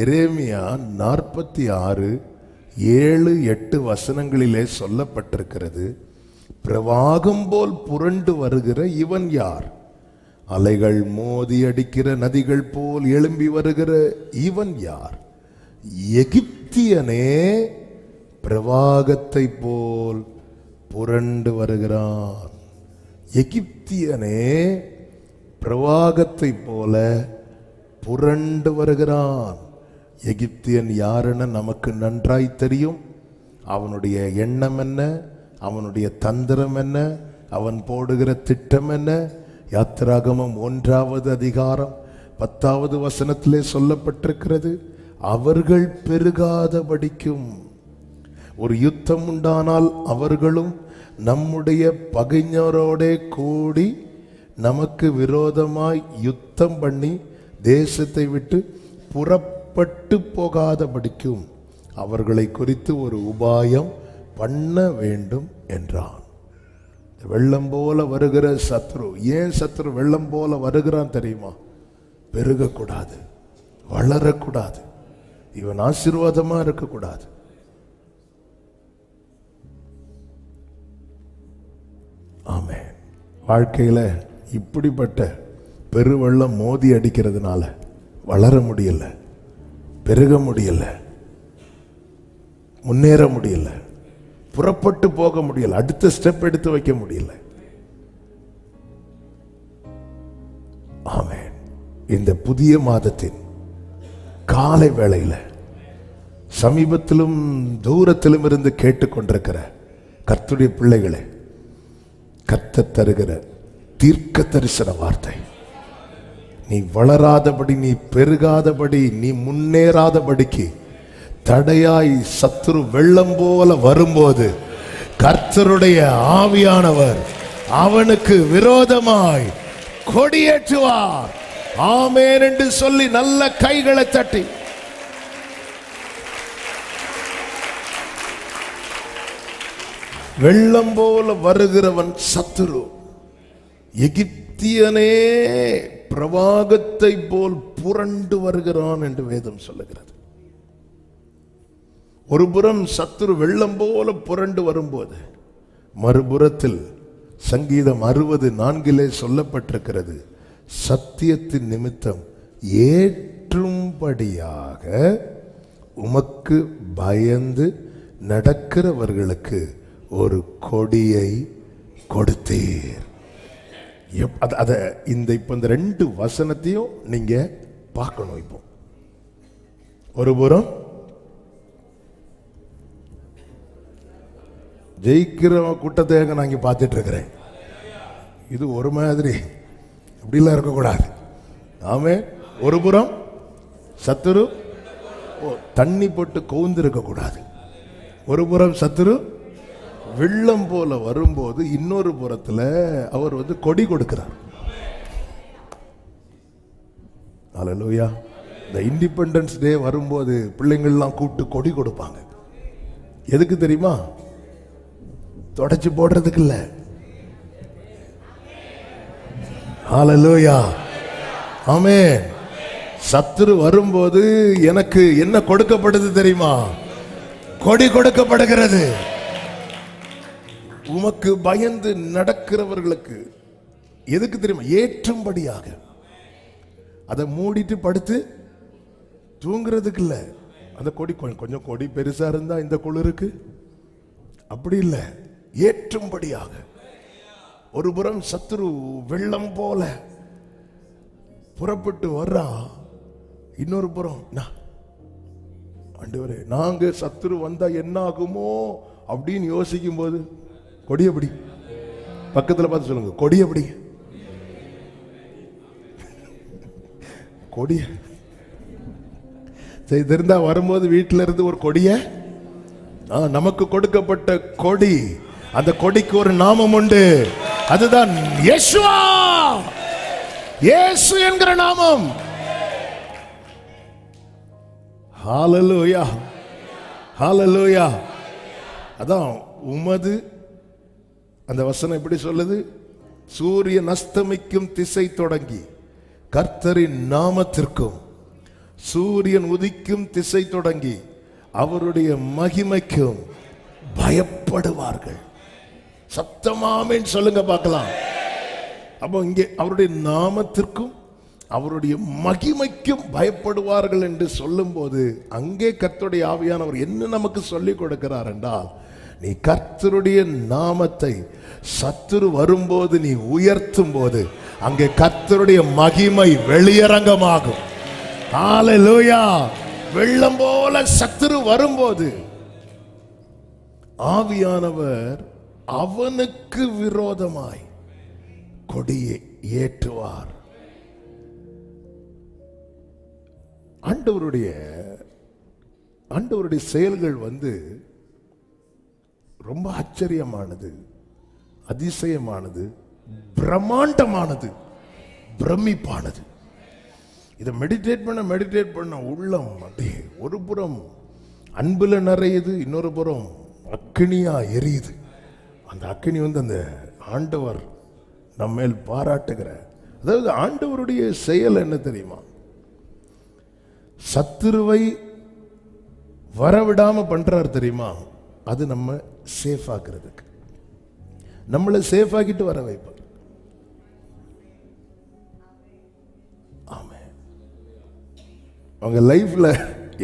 எரேமியா 46:7-8 வசனங்களிலே சொல்லப்பட்டிருக்கிறது. பிரவாகம் போல் புரண்டு வருகிற இவன் யார்? அலைகள் மோதி அடிக்கிற நதிகள் போல் எழும்பி வருகிற இவன் யார்? எகிப்தியனே பிரவாகத்தை போல் புரண்டு வருகிறான். எகிப்தியனே பிரவாகத்தை போல புரண்டு வருகிறான். எகிப்தியன் யாருன்னு நமக்கு நன்றாய் தெரியும். அவனுடைய எண்ணம் என்ன, அவனுடைய தந்திரம் என்ன, அவன் போடுகிற திட்டம் என்ன? யாத்திராகமம் 1வது அதிகாரம் 10வது வசனத்திலே சொல்லப்பட்டிருக்கிறது. அவர்கள் பெருகாதபடிக்கும் ஒரு யுத்தம் உண்டானால் அவர்களும் நம்முடைய பகைஞரோடே கூடி நமக்கு விரோதமாய் யுத்தம் பண்ணி தேசத்தை விட்டு புறப்பட்டு போகாதபடிக்கும் அவர்களை குறித்து ஒரு உபாயம் பண்ண வேண்டும் என்றான். வெள்ளம் போல வருகிற சத்ரு. ஏன் சத்ரு வெள்ளம் போல வருகிறான் தெரியுமா? பெருகக்கூடாது, வளரக்கூடாது, இவன் ஆசீர்வாதமா இருக்கக்கூடாது. ஆமென். வாழ்க்கையில இப்படிப்பட்ட பெருவெள்ளம் மோதி அடிக்கிறதுனால வளர முடியல, பெருக முடியல, முன்னேற முடியல, புறப்பட்டு போக முடியல, அடுத்த ஸ்டெப் எடுத்து வைக்க முடியல. ஆமென். இந்த புதிய மாதத்தின் காலை வேளையில சமீபத்திலும் தூரத்திலும் இருந்து கேட்டுக்கொண்டிருக்கிற கர்த்தருடைய பிள்ளைகளே, கர்த்தர் தருகிற தீர்க்க தரிசன வார்த்தை நீ வளராதபடி, நீ பெருகாதபடி, நீ முன்னேறாதபடிக்கு தடையாய் சத்துரு வெள்ளம் போல வரும்போது கர்த்தருடைய ஆவியானவர் அவனுக்கு விரோதமாய் கொடியேற்றுவார். ஆமென் என்று சொல்லி நல்ல கைகளை தட்டி வெள்ளம் போல வருகிறவன் சத்துரு. எகிப்தியனே பிரவாகத்தை போல் புரண்டு வருகிறான் என்று வேதம் சொல்லுகிறது. ஒரு புறம் சத்துரு வெள்ளம் போல புரண்டு வரும்போது, மறுபுறத்தில் சங்கீதம் 60:4 சொல்லப்பட்டிருக்கிறது, சத்தியத்தின் நிமித்தம் ஏற்றும்படியாக உமக்கு பயந்து நடக்கிறவர்களுக்கு ஒரு கொடியை கொடுத்தீர். இந்த ரெண்டு வசனத்தையும் நீங்க பார்க்கணும். இப்போ ஒரு புறம் ஜெயிக்கிற கூட்டத்தை நான் இங்க பார்த்துட்டு இருக்கிறேன். இது ஒரு மாதிரி அப்படிலாம் இருக்கக்கூடாது. ஆமே. ஒரு புறம் சத்துரு தண்ணி போட்டு கவுந்து இருக்கக்கூடாது. ஒரு புறம் சத்துரு வெள்ளம் போல வரும்போது இன்னொரு புறத்துல அவர் கொடி கொடுக்கிறார். அல்லேலூயா. இந்த இண்டிபெண்டன்ஸ் டே வரும்போது பிள்ளைங்கள்லாம் கூப்பிட்டு கொடி கொடுப்பாங்க. எதுக்கு தெரியுமா? தொடச்சு போடுறதுக்கு இல்ல. அல்லேலூயா. ஆமென். சத்துரு வரும்போது எனக்கு என்ன கொடுக்கப்படுது தெரியுமா? கொடி கொடுக்கப்படுகிறது. உமக்கு பயந்து நடக்கிறவர்களுக்கு. எதுக்கு தெரியுமா? ஏற்றும்படியாக. அதை மூடிட்டு படுத்து தூங்குறதுக்கு இல்ல. அந்த கொடி கொஞ்சம் கொடி பெருசா இருந்தா இந்த குளிருக்கு அப்படி இல்லை, ஏற்றும்படியாக. ஒரு புறம் சத்துரு வெள்ளம் போல புறப்பட்டு வர்றா, இன்னொரு புறம் ஆண்டவரே நாங்க சத்துரு வந்தா என்ன ஆகுமோ அப்படின்னு யோசிக்கும் போது கொடியபடி பக்கத்துல பார்த்து சொல்லுங்க, கொடியபடி கொடிய தெரிந்தா வரும்போது வீட்டில இருந்து ஒரு கொடிய நமக்கு கொடுக்கப்பட்ட கொடி. அந்த கொடிக்கு ஒரு நாமம் உண்டு, அதுதான் யேசுவா. இயேசு என்கிற நாமம். ஹல்லேலூயா, ஹல்லேலூயா. அதான் உமது அந்த வசனம் எப்படி சொல்லுது? சூரியன் அஸ்தமிக்கும் திசை தொடங்கி கர்த்தரின் நாமத்திற்கும், சூரியன் உதிக்கும் திசை தொடங்கி அவருடைய மகிமைக்கும் பயப்படுவார்கள். சத்தமாமேன்னு சொல்லுங்க பார்க்கலாம். அப்போ இங்கே அவருடைய நாமத்திற்கும் அவருடைய மகிமைக்கும் பயப்படுவார்கள் என்று சொல்லும் போது அங்கே கர்த்தருடைய ஆவியானவர் என்ன நமக்கு சொல்லிக் கொடுக்கிறார் என்றால், நீ கர்த்தருடைய நாமத்தை சத்துரு வரும்போது நீ உயர்த்தும் போது அங்கே கர்த்தருடைய மகிமை வெளியரங்கமாகும். ஹல்லேலூயா. வெள்ளம் போல சத்துரு வரும்போது ஆவியானவர் அவனுக்கு விரோதமாய் கொடியை ஏற்றுவார். ஆண்டவருடைய செயல்கள் ரொம்ப ஆச்சரியமானது, அதிசயமானது, பிரம்மாண்டமானது, பிரமிப்பானது. இதை மெடிடேட் பண்ண உள்ளம் அப்படியே ஒரு புறம் அன்புல நிறையுது, இன்னொரு புறம் அக்கினியா எரியுது. அந்த அக்கினி அந்த ஆண்டவர் நம்ம மேல் பாராட்டுகிற, அதாவது ஆண்டவருடைய செயல் என்ன தெரியுமா? சத்துருவை வரவிடாம பண்றார் தெரியுமா? அது நம்ம சேஃப் ஆக்குறதுக்கு, நம்மளை சேஃப் ஆக்கிட்டு வர வைப்பார். ஆமே. அவங்க லைஃப்ல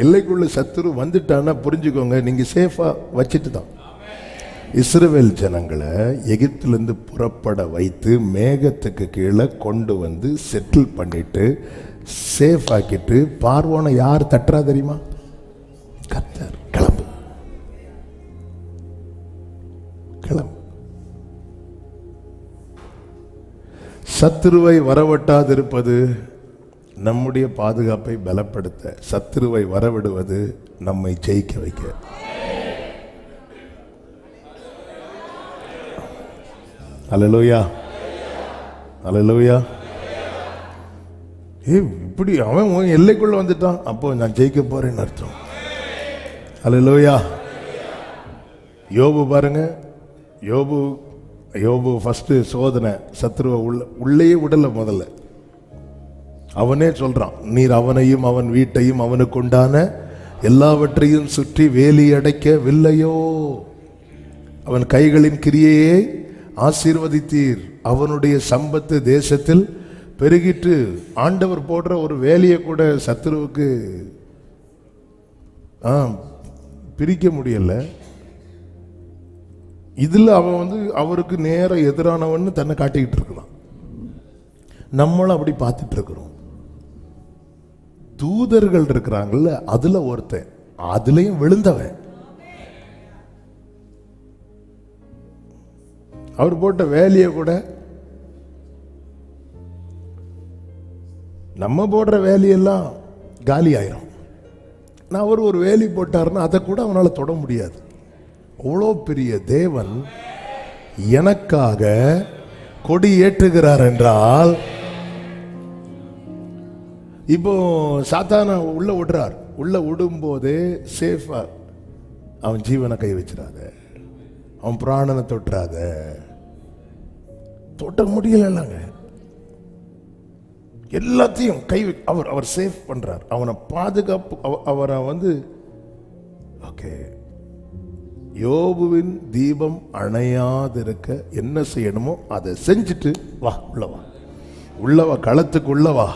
எல்லைக்குள்ள சத்துரு வந்துட்டான்னா புரிஞ்சுக்கோங்க, நீங்க சேஃபா வச்சுட்டு தான். இஸ்ரவேல் ஜனங்களை எகிப்திலிருந்து புறப்பட வைத்து மேகத்துக்கு கீழே கொண்டு வந்து செட்டில் பண்ணிட்டு சேஃப் ஆக்கிட்டு பார்வோனை யார் தட்டுறா தெரியுமா? கர்த்தர். கிளம்பு கிளம்பு. சத்துருவை வரவட்டாதிருப்பது நம்முடைய பாதுகாப்பை பலப்படுத்த, சத்துருவை வரவிடுவது நம்மை ஜெயிக்க வைக்க. அல்லேலூயா, அல்லேலூயா. இப்படி அவன் எல்லைக்குள்ள வந்துட்டான், அப்போ நான் ஜெயிக்க போறேன்னு அர்த்தம். அல்லேலூயா. யோபு பாருங்க, யோபு ஃபர்ஸ்ட் சோதனை, சத்துருவை உள்ளே விடல. முதல்ல அவனே சொல்றான், நீர் அவனையும் அவன் வீட்டையும் அவனுக்கு உண்டான எல்லாவற்றையும் சுற்றி வேலி அடைக்கவில்லையோ, அவன் கைகளின் கிரியையை ஆசீர்வதித்தீர், அவனுடைய சம்பத்து தேசத்தில் பெருகிட்டு. ஆண்டவர் போடுற ஒரு வேலையை கூட சத்துருவுக்கு பிரிக்க முடியல. இதுல அவன் அவருக்கு நேர எதிரானவன் தன்னை காட்டிக்கிட்டு இருக்கலாம். நம்மளும் அப்படி பார்த்துட்டு இருக்கிறோம். தூதர்கள் இருக்கிறாங்கல்ல, அதுல ஒருத்தன் அதுலயும் விழுந்தவன். அவர் போட்ட வேலையை கூட நம்ம போடுற வேலையெல்லாம் காலி ஆயிரும். நான் அவர் ஒரு வேலி போட்டாருன்னா அதை கூட அவனால தொட முடியாது. அவ்வளோ பெரிய தேவன் எனக்காக கொடி ஏற்றுகிறார் என்றால், இப்போ சாத்தான உள்ள விடுறார். உள்ள விடும் போதே சேஃபா, அவன் ஜீவனை கை வச்சிடாத, அவன் பிராணனை தொட்டுறாத. தொட்ட முடியலங்க, எல்லாத்தையும் கை அவர் சேஃப் பண்றார். அவனை பாதுகாப்பு, அவரை ஓகே. யோபுவின் தீபம் அணையாதிருக்க என்ன செய்யணுமோ அதை செஞ்சுட்டு வா, உள்ளவா, களத்துக்கு உள்ளவா.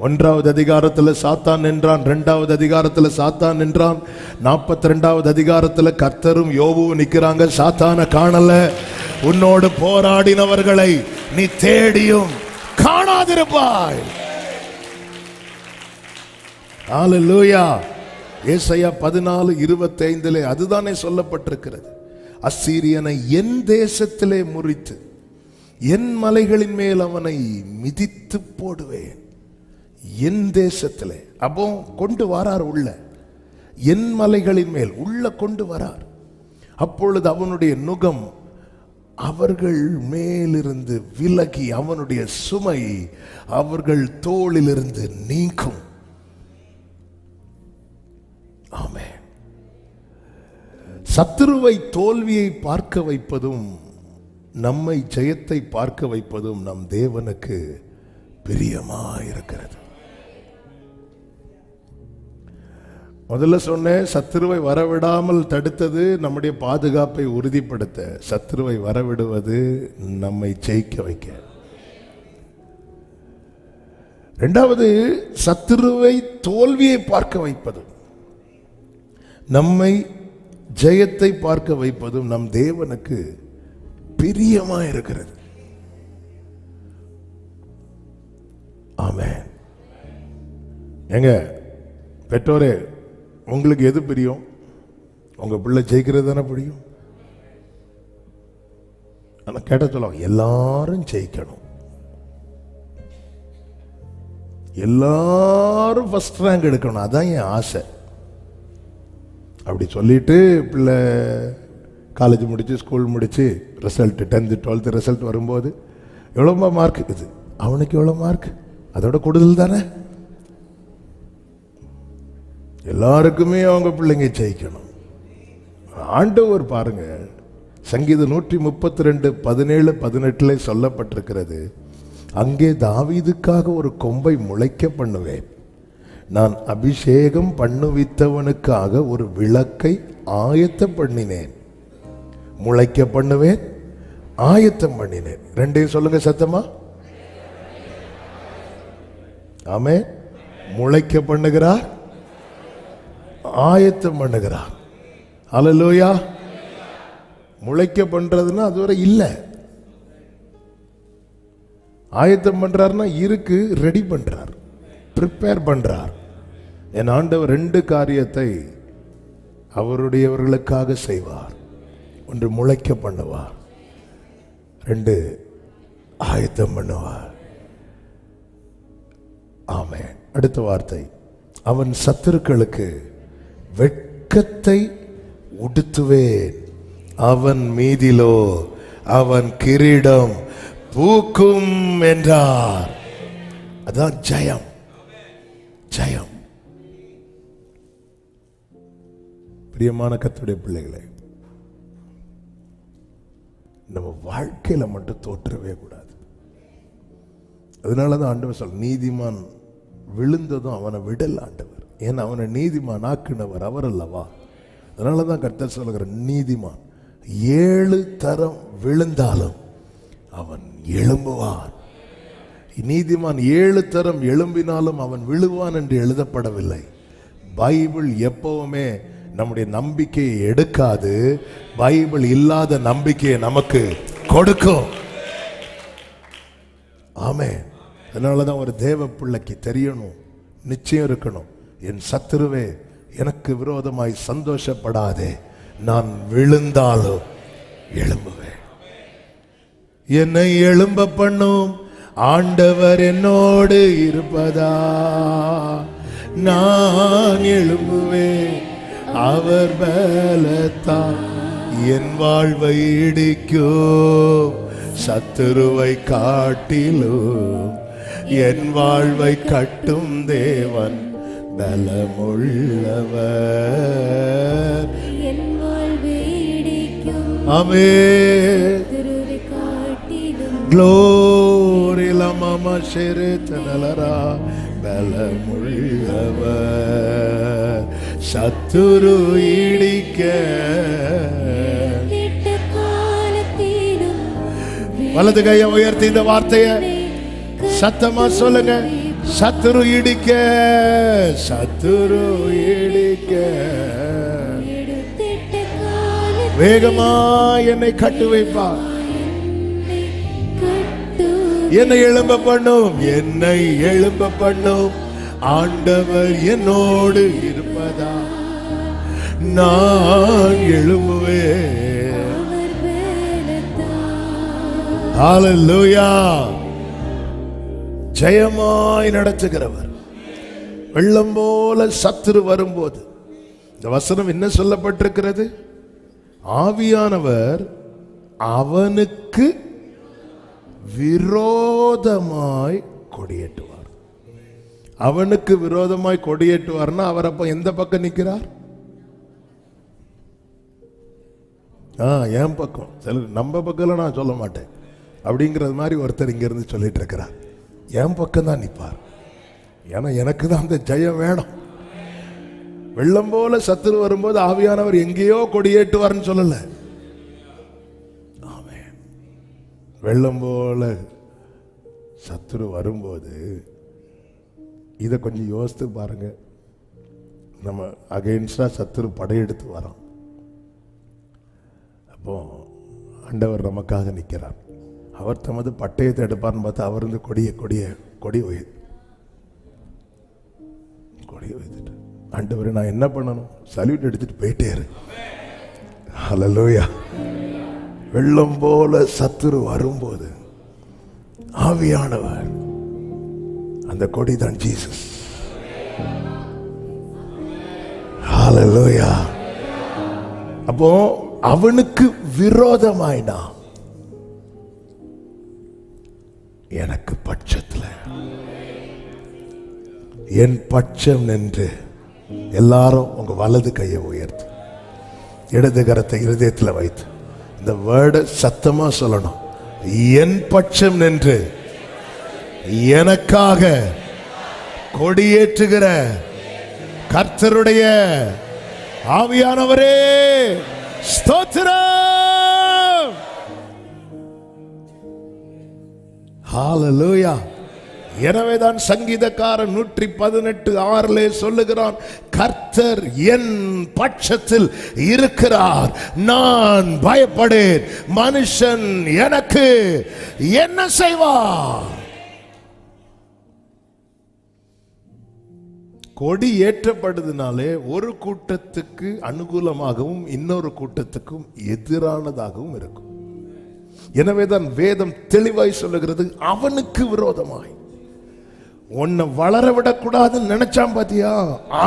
1வது அதிகாரத்தில் சாத்தான் நின்றான், 2வது அதிகாரத்தில் சாத்தான் நின்றான், 42வது அதிகாரத்தில் கர்த்தரும் யோபுவும் நிற்கிறாங்க. சாத்தான காணல, உன்னோடு போராடினவர்களை நீ தேடியும் காணாதிருப்பாய். ஹல்லேலூயா. ஏசாயா 14:25 அதுதானே சொல்லப்பட்டிருக்கிறது. அசீரியனை என் தேசத்திலே முறித்து என் மலைகளின் மேல் அவனை மிதித்து போடுவேன். என் தேசத்திலே, அப்போ கொண்டு வரார் உள்ள, என் மலைகளின் மேல் உள்ள கொண்டு வரார். அப்பொழுது அவனுடைய நுகம் அவர்கள் மேலிருந்து விலகி அவனுடைய சுமை அவர்கள் தோளிலிருந்து நீங்கும். ஆமென். சத்துருவை தோல்வியை பார்க்க வைப்பதும் நம்மை ஜெயத்தை பார்க்க வைப்பதும் நம் தேவனுக்கு பிரியமாயிருக்கிறது. முதல்ல சொன்னேன், சத்துருவை வரவிடாமல் தடுத்தது நம்முடைய பாதுகாப்பை உறுதிப்படுத்த, சத்துருவை வரவிடுவது நம்மை ஜெயிக்க வைக்க. 2வது, சத்துருவை தோல்வியை பார்க்க வைப்பதும் நம்மை ஜெயத்தை பார்க்க வைப்பதும் நம் தேவனுக்கு பிரியமாயிருக்கிறது. ஆமென். எங்க பெற்றோரே, உங்களுக்கு எது பிரியம்? உங்க பிள்ளை ஜெயிக்கிறது தானே பிடிக்கும். ஆனா கேட்ட சொல்லுவாங்க, எல்லாரும் ஜெயிக்கணும், எல்லாரும் ஃபர்ஸ்ட் ரேங்க் எடுக்கணும், அதான் என் ஆசை. அப்படி சொல்லிட்டு பிள்ளை காலேஜ் முடிச்சு, ஸ்கூல் முடிச்சு, ரிசல்ட் 10th 12th ரிசல்ட் வரும்போது எவ்வளோ மார்க் இருக்குது, அவனுக்கு எவ்வளோ மார்க், அதோட கூடுதல் தானே. எல்லாருக்குமே அவங்க பிள்ளைங்க ஜெயிக்கணும். ஆண்டவர் பாருங்க, சங்கீதம் 132 17 18 சொல்லப்பட்டிருக்கிறது, அங்கே தாவீதுக்காக ஒரு கொம்பை முளைக்க பண்ணுவேன், நான் அபிஷேகம் பண்ணுவித்தவனுக்காக ஒரு விளக்கை ஆயத்தம் பண்ணினேன். முளைக்க பண்ணுவேன், ஆயத்தம் பண்ணினேன். 2 சொல்லுங்க சத்தமா. ஆமென். முளைக்க பண்ணுகிறார், ஆயத்தம் பண்ணுகிறார். ஹல்லேலூயா. முளைக்க பண்றதுன்னா அதுவரை இல்லை, ஆயத்தம் பண்றாருன்னா இருக்கு, ரெடி பண்றார், ப்ரிப்பேர் பண்றார். என் ஆண்டவர் 2 காரியத்தை அவருடையவர்களுக்காக செய்வார். 1 முளைக்க பண்ணுவார், 2 ஆயத்தம் பண்ணுவார். ஆமென். அடுத்த வார்த்தை, அவன் சத்துருக்களுக்கு வெட்கத்தை உடுத்துவேன், அவன் மீதிலோ அவன் கிரீடம் பூக்கும் என்றார். அதான் ஜெயம். ஜெயம். பிரியமான கர்த்தருடைய பிள்ளைகளே, நம்ம வாழ்க்கையில மட்டும் தோற்றவே கூடாது. அதனாலதான் ஆண்டவர் சொல்ல, நீதிமான் விழுந்ததும் அவனை விடல ஆண்டவர். ஏன்னா அவனை நீதிமான் ஆக்கினவர் அவர் அல்லவா. அதனாலதான் கர்த்தர் சொல்லுகிற, நீதிமான் 7 தரம் விழுந்தாலும் அவன் எழும்புவான். நீதிமான் 7 தரம் எழும்பினாலும் அவன் விழுவான் என்று எழுதப்படவில்லை. பைபிள் எப்பவுமே நம்முடைய நம்பிக்கையை எடுக்காது, பைபிள் இல்லாத நம்பிக்கையை நமக்கு கொடுக்கும். ஆமென். அதனாலதான் ஒரு தேவ பிள்ளைக்கு தெரியணும், நிச்சயம் இருக்கணும், என் சத்துருவே எனக்கு விரோதமாய் சந்தோஷப்படாதே, நான் விழுந்தாலும் எழும்புவேன். என்னை எழும்ப பண்ணும் ஆண்டவர் என்னோடு இருப்பதா, நான் எழும்புவேன் அவர் பலத்தால். என் வாழ்வை இடிக்கும் சத்துருவை காட்டிலும் என் வாழ்வை கட்டும் தேவன் பலமுள்ளவர். ஆமென். Glory la mama sheretanalara பலமுள்ளவர். சத்துரு இடிக்க வலது கையை உயர்த்தி இந்த வார்த்தையை சத்தமா சொல்லுங்க. சத்துரு இடிக்க, சத்துரு இடிக்க வேகமா என்னை கட்டு வைப்பார். என்னை எழும்ப பண்ணும், என்னை எழும்ப பண்ணும் ஆண்டவர் என்னோடு இருப்பதா, நான் எழும்புவேன். ஹல்லேலூயா. ஜெயமாய் நடத்துகிறவர். வெள்ளம் போல சத்துரு வரும்போது இந்த வசனம் என்ன சொல்லப்பட்டிருக்கிறது? ஆவியானவர் அவனுக்கு விரோதமாய் கொடியேற்றுவார். அவனுக்கு விரோதமாய் கொடியேற்றுவார்னா அவர் அப்ப எந்த பக்கம் நிற்கிறார்? என் பக்கம். சில நம்ம பக்கம் நான் சொல்ல மாட்டேன் அப்படிங்கிறது மாதிரி ஒருத்தர் இங்க இருந்து சொல்லிட்டு இருக்கிறார். என் பக்கம் தான் நிற்பார். ஏன்னா எனக்கு தான் அந்த ஜெயம் வேணும். வெள்ளம் போல சத்துரு வரும்போது ஆவியானவர் எங்கேயோ கொடியேற்றுவார்னு சொல்லல. வெள்ளம் போல சத்துரு வரும்போது இதை கொஞ்சம் யோசித்து பாருங்க. நம்ம அகைன்ஸ்டா சத்துரு படையெடுத்து வரோம். அப்போ ஆண்டவர் நமக்காக நிற்கிறார். அவர் தமது பட்டயத்தை எடுப்பார்னு பார்த்தா அவர் வந்து கொடி வைத்துட்டு, ஆண்டவரை நான் என்ன பண்ணணும்? சல்யூட் எடுத்துட்டு போயிட்டே இரு. ஹல்லேலூயா. வெள்ளம் போல சத்துரு வரும்போது ஆவியானவர், அந்த கொடி தான் ஜீசஸ். ஹல்லேலூயா. அப்போ அவனுக்கு விரோதமாயினா எனக்கு பட்சத்துல என் பட்சம் நின்று, எல்லாரும் உங்க வலது கையை உயர்த்து, இடது கரத்தை இருதயத்தில் வைத்து இந்த வேர்டை சத்தமா சொல்லணும். என் பட்சம் நின்று எனக்காக கொடியேற்றுகிற கர்த்தருடைய ஆவியானவரே ஸ்தோத்திரம். ஹல்லேலூயா. எனவேதான் சங்கீதக்காரன் 118:6 சொல்லுகிறான், கர்த்தர் என் பட்சத்தில் இருக்கிறார், நான் பயப்படேன். மனுஷன் எனக்கு என்ன செய்வார்? கொடி ஏற்றப்படுதுனாலே ஒரு கூட்டத்துக்கு அனுகூலமாகவும் இன்னொரு கூட்டத்துக்கும் எதிரானதாகவும் இருக்கும். எனவேதான் வேதம் தெளிவாய் சொல்லுகிறது, அவனுக்கு விரோதமாய் உன்னை வளர விடக்கூடாதுன்னு நினைச்சான் பாத்தியா,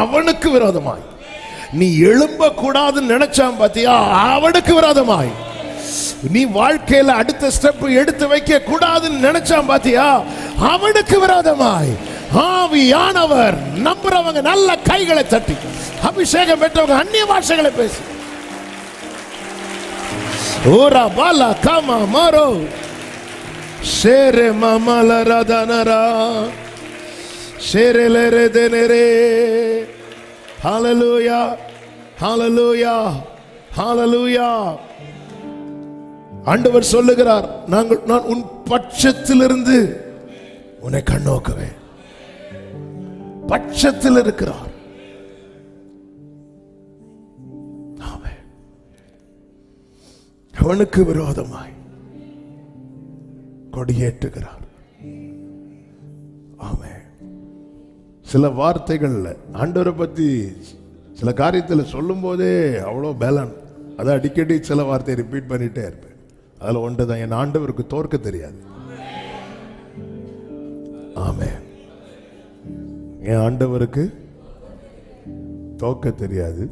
அவனுக்கு விரோதமாய். நீ எழும்ப கூடாதுன்னு நினைச்சான் பாத்தியா, அவனுக்கு விரோதமாய். நீ வாழ்க்கையில அடுத்த ஸ்டெப் எடுத்து வைக்க கூடாதுன்னு நினைச்சான் பாத்தியா, அவனுக்கு விரோதமாய். ஆவியானவர் நம்புறவங்க நல்ல கைகளை தட்டி, அபிஷேகம் பெற்றவங்க அந்நிய பாஷைகளை பேசி, ஓரா பாலா காமா மாரோ ஷேரே மமல ரதனரா ஷேரே லேரே தேனரே. ஹalleluya ஹalleluya ஹalleluya. ஆண்டவர் சொல்லுகிறார், நான் உன் பட்சத்திலிருந்து உன்னை கண்ணோக்குவேன். பட்சத்தில் இருக்கிறார். அவனுக்கு விரோதமாய் கொடியேற்றுகிறார். ஆமென். சில வார்த்தைகள் ஆண்டவரை பத்தி சில காரியத்தில் சொல்லும் போதே அவ்வளோ பேலன். அதை அடிக்கடி சில வார்த்தையை ரிப்பீட் பண்ணிட்டே இருப்பேன். அதில் ஒன்றுதான், என் ஆண்டவருக்கு தோற்க தெரியாது. ஆமென். என் ஆண்டவருக்கு தோற்க தெரியாது.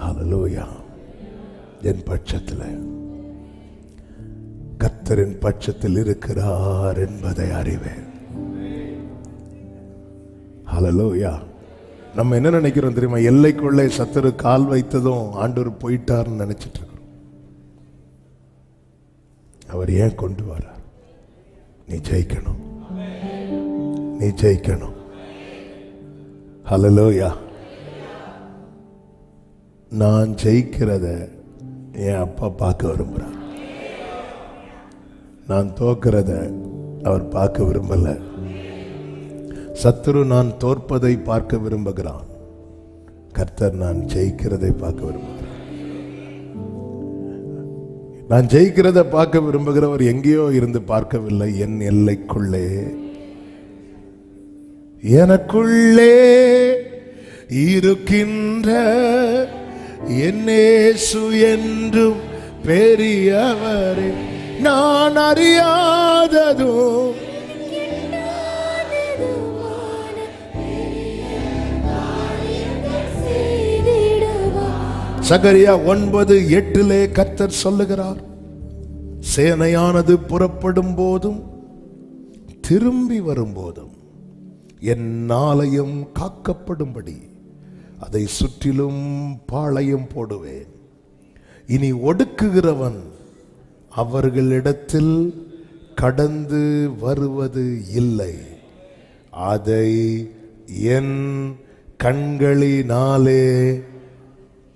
ஹalleluya. என் பட்சத்தில் கர்த்தரின் பட்சத்தில் இருக்கிறார் என்பதை அறிவேன். ஹalleluya. நம்ம என்ன நினைக்கிறோம் தெரியுமா? எல்லைக்குள்ளே சத்துரு கால் வைத்ததும் ஆண்டவர் போயிட்டார்னு நினைச்சிட்டு இருக்கிறோம். அவர் ஏன் கொண்டு வரார்? நீ ஜெயிக்கணும், நீ ஜெயிக்கணும். ஹalleluya. நான் ஜெயிக்கிறத என் அப்பா பார்க்க விரும்புகிறார். நான் தோக்கிறத அவர் பார்க்க விரும்பல. சத்துரு நான் தோற்பதை பார்க்க விரும்புகிறான். கர்த்தர் நான் ஜெயிக்கிறதை பார்க்க விரும்புகிறார். நான் ஜெயிக்கிறத பார்க்க விரும்புகிறவர் எங்கேயோ இருந்து பார்க்கவில்லை, என் எல்லைக்குள்ளே எனக்குள்ளே இருக்கின்ற என்னேசு என்றும் பெரியவரே. நான் அறியாததும் சகரியா 9:8 கர்த்தர் சொல்லுகிறார், சேனையானது புறப்படும் போதும் திரும்பி வரும்போதும் என் ஆலயம் காக்கப்படும்படி அதை சுற்றிலும் பாளையம் போடுவேன். இனி ஒடுக்குகிறவன் அவர்களிடத்தில் கடந்து வருவது இல்லை. அதை என் கண்களினாலே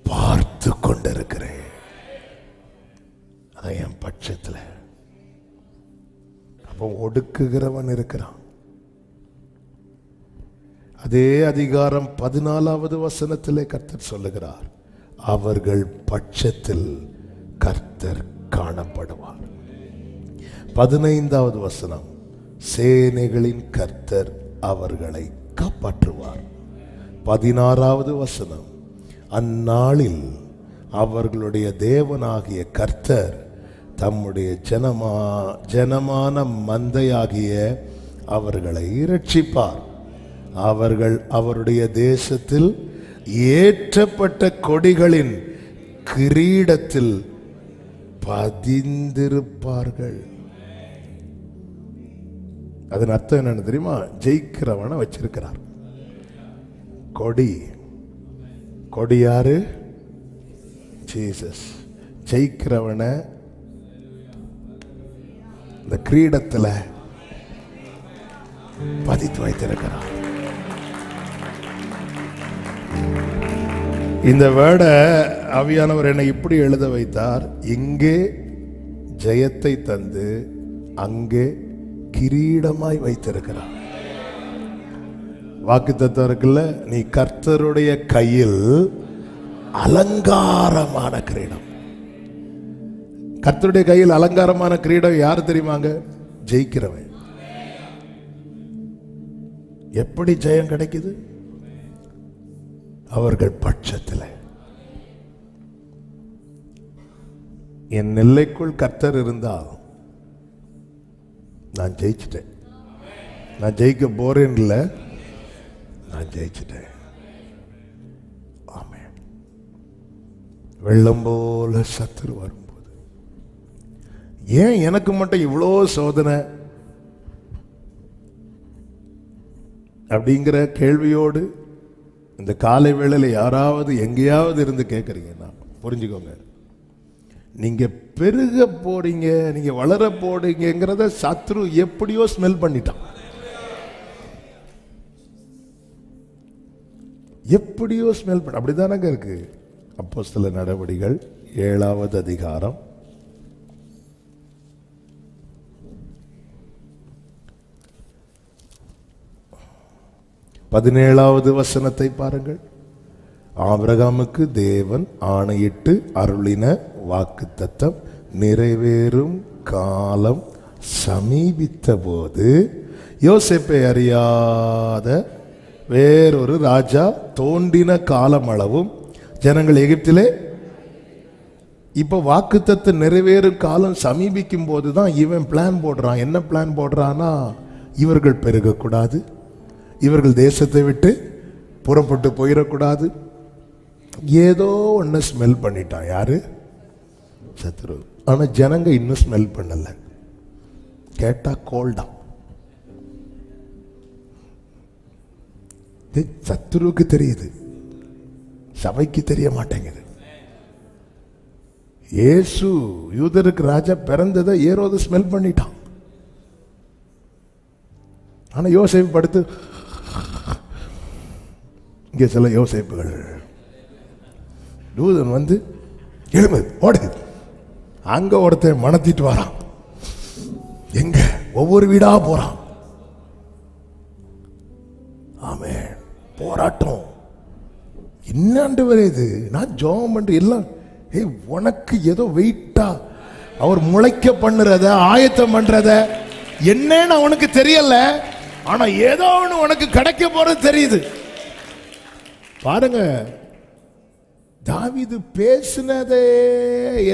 பார்த்து கொண்டிருக்கிறேன். அதை என் பட்சத்தில். அப்போ ஒடுக்குகிறவன் இருக்கிறான். அதே அதிகாரம் 14வது வசனத்திலே கர்த்தர் சொல்லுகிறார், அவர்கள் பட்சத்தில் கர்த்தர் காணப்படுவார். 15வது வசனம், சேனைகளின் கர்த்தர் அவர்களை காப்பாற்றுவார். 16வது வசனம், அந்நாளில் அவர்களுடைய தேவனாகிய கர்த்தர் தம்முடைய ஜனமான மந்தையாகிய அவர்களை இரட்சிப்பார். அவர்கள் அவருடைய தேசத்தில் ஏற்றப்பட்ட கொடிகளின் கிரீடத்தில் பதிந்திருப்பார்கள். அதன் அர்த்தம் என்னன்னு தெரியுமா? ஜெயிக்கிறவனை வச்சிருக்கிறார். கொடி யாரு? ஜீசஸ். ஜெயிக்கிறவனை இந்த கிரீடத்தில் பதித்து வைத்திருக்கிறார். இந்த வேர்டை ஆவியானவர் என்னை இப்படி எழுத வைத்தார், இங்கே ஜெயத்தை தந்து அங்கே கிரீடமாய் வைத்திருக்கிறார். வாக்குத்தத்தம் இருக்குல்ல, நீ கர்த்தருடைய கையில் அலங்காரமான கிரீடம். கர்த்தருடைய கையில் அலங்காரமான கிரீடம் யார் தெரியுமாங்க? ஜெயிக்கிறவன். எப்படி ஜெயம் கிடைக்குது? அவர்கள் பட்சத்தில். என் எல்லைக்குள் கர்த்தர் இருந்தால் நான் ஜெயிச்சிட்டேன். நான் ஜெயிக்க போறேன் இல்ல, நான் ஜெயிச்சிட்டேன். ஆமென். வெள்ளம் போல சத்துரு வரும்போது ஏன் எனக்கு மட்டும் இவ்வளோ சோதனை அப்படிங்கிற கேள்வியோடு இந்த காலை வேளையில யாராவது எங்கேயாவது இருந்து கேட்குறீங்கன்னா புரிஞ்சுக்கோங்க, நீங்க பெருக போறீங்க, நீங்க வளர போறீங்கிறத சத்ரு எப்படியோ ஸ்மெல் பண்ணிட்டான். எப்படியோ ஸ்மெல் பண்ண. அப்படிதானங்க இருக்கு அப்போஸ்தல நடவடிக்கைகள் 7வது அதிகாரம் 17வது வசனத்தை பாருங்கள். ஆபிரகாமுக்கு தேவன் ஆணையிட்டு அருளின வாக்குத்தத்தம் நிறைவேறும் காலம் சமீபித்த போது யோசேப்பை அறியாத வேறொரு ராஜா தோன்றின காலம் அளவும் ஜனங்கள் எகிப்திலே. இப்ப வாக்குத்தத்தம் நிறைவேறும் காலம் சமீபிக்கும் போதுதான் இவன் பிளான் போடுறான். என்ன பிளான் போடுறான்னா, இவர்கள் பெருகக்கூடாது, இவர்கள் தேசத்தை விட்டு புறப்பட்டு போயிடக்கூடாது. ஏதோ ஒன்று ஸ்மெல் பண்ணிட்டான். யாரு? சத்ரு. ஆனா ஜனங்க இன்னும் ஸ்மெல் பண்ணல. கேட்டா கோல்டா. சத்ருவுக்கு தெரியுது, சபைக்கு தெரிய மாட்டேங்குது. இயேசு யூதருக்கு ராஜா பிறந்ததை ஏரோது ஸ்மெல் பண்ணிட்டான். ஆனா யோசேப்பு படுத்து, இங்க சில யோசேப்புகள், தூதன் வந்து எழும்பு ஓடு, அங்க ஒருத்தன் மணத்திட்டு வரான், எங்க ஒவ்வொரு வீடா போறான். ஆமென். போராட்டம் இன்னாண்டு வருது. நான் ஜெபம் பண்ற எல்லாம் உனக்கு ஏதோ வெயிட்டா அவர் முளைக்க பண்ணுறத ஆயத்தம் பண்றத என்னன்னு அவனுக்கு தெரியல. ஆனா ஏதோ ஒன்று உனக்கு கிடைக்க போறது தெரியுது. பாருங்க, தாவீது பேசினதே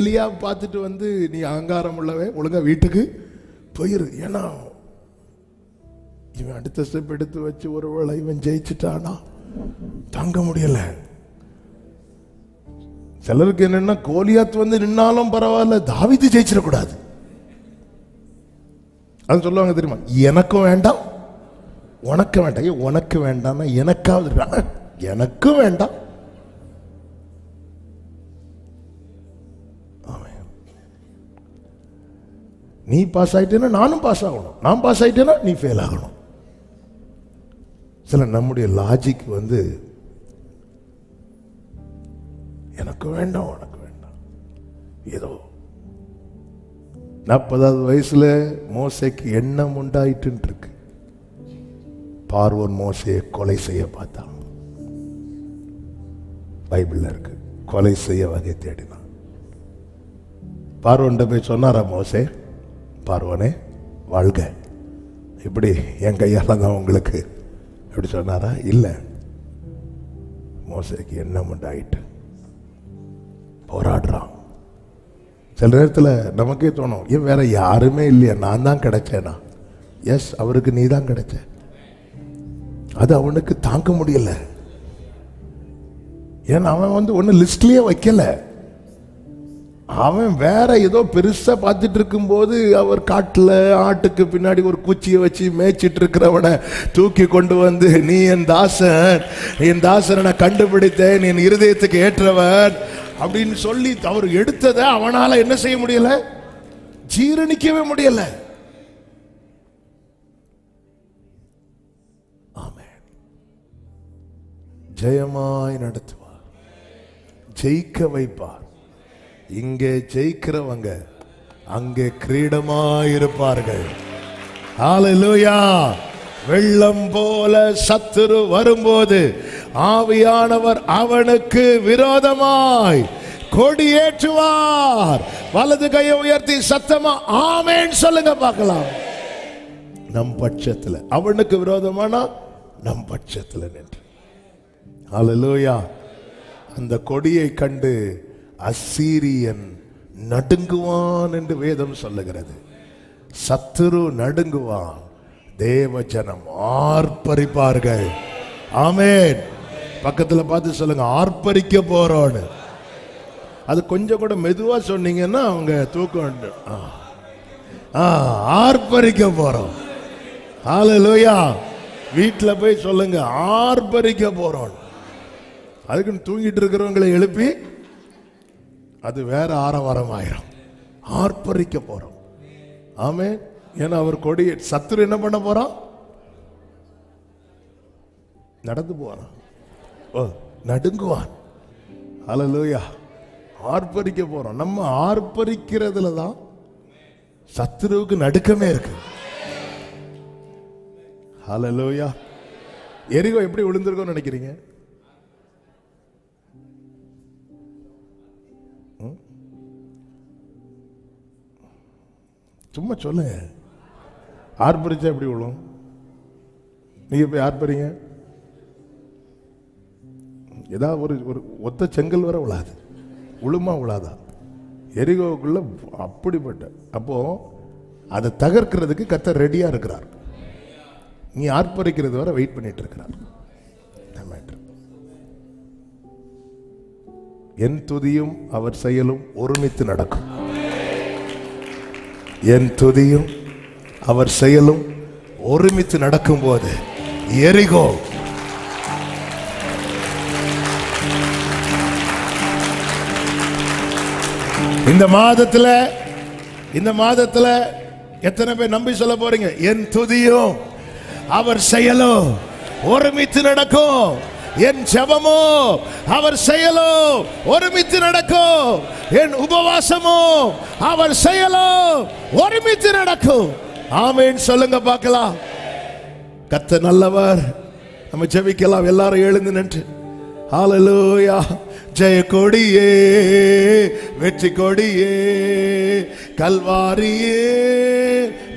எலியா பார்த்துட்டு வந்து, நீ அகங்காரம் உள்ளவே ஒழுங்கா வீட்டுக்கு போயிரு. ஏன்னா இவன் அடுத்த ஸ்டெப் எடுத்து வச்சு ஒருவேளை இவன் ஜெயிச்சுட்டானா தாங்க முடியல. சிலருக்கு என்னன்னா, கோலியாத் வந்து நின்னாலும் பரவாயில்ல, தாவீது ஜெயிச்சிடக்கூடாது. அது சொல்லுவாங்க தெரியுமா, எனக்கும் வேண்டாம் உனக்கு வேண்டாம். உனக்கு வேண்டாம்னா எனக்காவது, எனக்கும் வேண்டாம். நீ பாஸ் ஆயிட்டேன்னா நானும் பாஸ் ஆகணும், நான் பாஸ் ஆயிட்டேன்னா நீ ஃபெயில் ஆகணும். சில நம்முடைய லாஜிக் வந்து எனக்கு வேண்டாம் உனக்கு வேண்டாம். ஏதோ 40வது வயசுல மோசேக்கு எண்ணம் உண்டாயிட்டு இருக்கு. பார்வோன் மோசேயை கொலை செய்ய பார்த்தான். பைபிள்ல இருக்கு, கொலை செய்ய வகை தேடினான். பார்வோன்ட்ட போய் சொன்னாரா மோசே, பார்வோனே வாழ்க, இப்படி என் கையால தான் உங்களுக்கு எப்படி சொன்னாரா? இல்லை. மோசேக்கு எண்ணம் உண்டாயிட்டு போராடுறான். சில நேரத்தில் நமக்கே தோணும், ஏன் வேற யாருமே இல்லையா, நான் தான் கிடைச்சேனா? எஸ், அவருக்கு நீ தான் கிடைச்ச. அது அவனுக்கு தாங்க முடியல. ஏன்னா அவன் வந்து ஒன்னு லிஸ்ட்லயே வைக்கல. அவன் வேற ஏதோ பெருசா பார்த்துட்டு இருக்கும் போது, அவர் காட்டுல ஆட்டுக்கு பின்னாடி ஒரு குச்சியை வச்சு மேய்ச்சிட்டு இருக்கிறவனை தூக்கி கொண்டு வந்து, நீ என் தாசன், என் தாசனை நான் கண்டுபிடித்தேன், என் இருதயத்துக்கு ஏற்றவன் அப்படின்னு சொல்லி அவர் எடுத்ததை அவனால என்ன செய்ய முடியல, ஜீரணிக்கவே முடியல. ஆமென். ஜெயமாய் நடத்துவார், ஜெயிக்க வைப்பார். இங்கே ஜெயிக்கிறவங்க அங்கே கிரீடமாயிருப்பார்கள். ஹல்லேலூயா. வெள்ளம் போல சத்துரு வரும்போது ஆவியானவர் அவனுக்கு விரோதமாய் கொடியேற்றுவார். வலது கையை உயர்த்தி சத்தமா ஆமென் சொல்லுங்க பார்க்கலாம். நம் பட்சத்தில், அவனுக்கு விரோதமானா நம் பட்சத்தில் நின்று. ஹல்லேலூயா. அந்த கொடியை கண்டு அசீரியன் நடுங்குவான் என்று வேதம் சொல்லுகிறது. சத்துரு நடுங்குவான், தேவ ஜனம் ஆர்ப்பரிப்பார்கள். ஆமென். பக்கத்துல பார்த்து சொல்லுங்க, ஆர்ப்பரிக்க போறோன்னு. அது கொஞ்சம் கூட மெதுவா சொன்னீங்கன்னா அவங்க தூக்கம். ஆர்ப்பரிக்க போறோம். ஹல்லேலூயா. வீட்டில் போய் சொல்லுங்க, ஆர்ப்பரிக்க போறோம். அதுக்குன்னு தூங்கிட்டு இருக்கிறவங்களை எழுப்பி அது வேற ஆரவாரம் ஆயிரும். ஆர்ப்பரிக்க போறோம். ஆமென். ஏன்னா அவர் கொடி சத்துரு என்ன பண்ண போறான்? நடந்து போறான், நடுங்குவான். ஹல்லேலூயா. ஆர்ப்பரிக்க போறோம். நம்ம ஆர்ப்பரிக்கிறதுல தான் சத்துருவுக்கு நடுக்கமே இருக்கு. ஹல்லேலூயா. எரிகோ எப்படி விழுந்திருக்கோன்னு நினைக்கிறீங்க? சும்மா சொல்லுங்க. ஆர்ப்பரிச்சா எப்படி விழும்? நீங்க போய் ஆர்ப்பரிங்க, ஏதாவது ஒரு ஒத்த செங்கல் வர விழாது. உளுமா விழாதா? எரிகோவுக்குள்ள அப்படிப்பட்ட. அப்போ அதை தகர்க்கிறதுக்கு கர்த்தர் ரெடியா இருக்கிறார். நீ ஆர்ப்பரிக்கிறது வரை வெயிட் பண்ணிட்டு இருக்கிறார். என் துதியும் அவர் செயலும் ஒருமித்து நடக்கும். என் துதியும் அவர் செயலும் ஒருமித்து நடக்கும் போது எரிகோ இந்த மாதத்துல எத்தனை பேர் நம்பி சொல்ல போறீங்க? என் துதியும் அவர் செயலும் ஒருமித்து நடக்கும். என் ஜெபமோ அவர் செயலோ ஒருமித்து நடக்கும். என் உபவாசமோ அவர் செயலோ ஒருமித்து நடக்கும். ஆமென் சொல்லுங்க பார்க்கலாம். கர்த்தர் நல்லவர். நம்ம ஜெபிக்கலாம். எல்லாரும் எழுந்து நின்று ஹல்லேலூயா. ஜெய கொடியே, வெற்றி கொடியே, கல்வாரியே,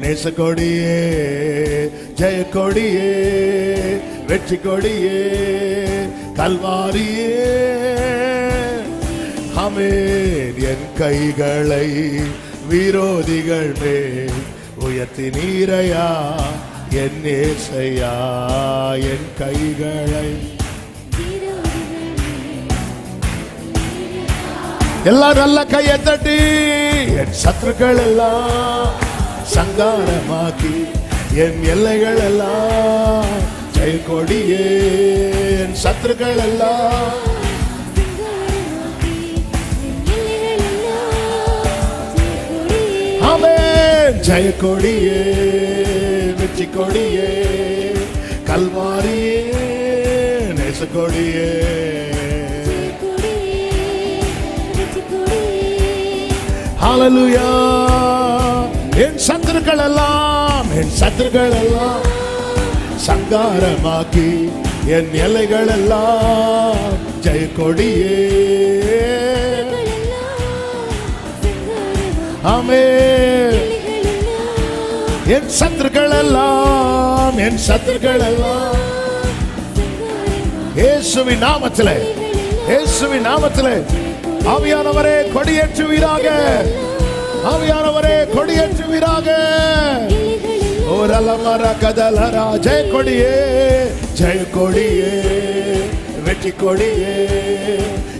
நேச கொடியே, ஜெய கொடியே, வெற்றி கொடியே, கல்வாரியே. ஆமென். என் கைகளை விரோதிகள் மேல் உயர்த்தி நீரையா என் ஏசையா. என் கைகளை எல்லாரும் நல்ல கையை தட்டி என் சத்துருக்கள் எல்லாம் சங்காரமாக்கி என் எல்லைகள் எல்லாம் ஜெய கொடியே. என் சத்துருக்கள் எல்லாம் ஆமென். ஜெய கொடியே, வெற்றி கொடியே, கல்வாரியே, நேச கொடியே. ஹல்லேலூயா. என் சத்துருக்கள் எல்லாம் சங்காரமாக்கி என் எல்லைகள் எல்லாம் ஜெய கொடியே. ஆமென். என் சத்துருக்கள் எல்லாம் இயேசுவின் நாமத்திலே ஆவியானவரே கொடியேற்றுவீராக. ஆவியானவரே கொடியேற்றுவீராக. ஓரலமர கதலரா. ஜெய கொடியே, ஜெய கொடியே, வெற்றி கொடியே,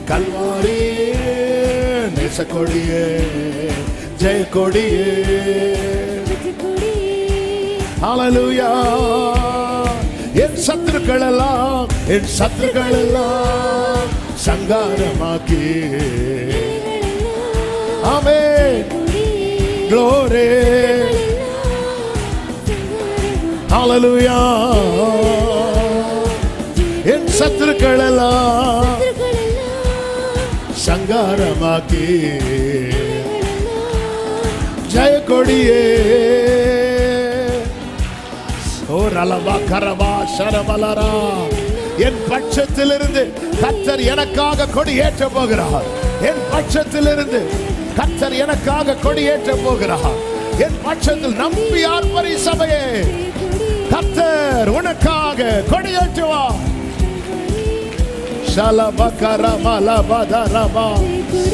கல்வாரியே, நேச கொடியே, ஜெய கொடியே. ஹல்லேலூயா. என் சத்துருக்கள் எல்லாம் சங்காரமாக்கி ஆமென். glory. ஹல்லேலூயா. என் சத்துருக்கள் எல்லாம் சங்காரமாக்கி ஜெய கொடியே. ஓ ரலபா கரபா ஷரபலரா. என் பட்சத்திலிருந்து கர்த்தர் எனக்காக கொடியேற்ற போகிறார். என் பட்சத்திலிருந்து கர்த்தர் எனக்காக கொடியேற்ற போகிறார். என் பட்சத்தில் நம்பி ஆர்ப்பரி சபையே, கர்த்தர் உனக்காக கொடியேற்றுவார். Shalabakara Malabadaraba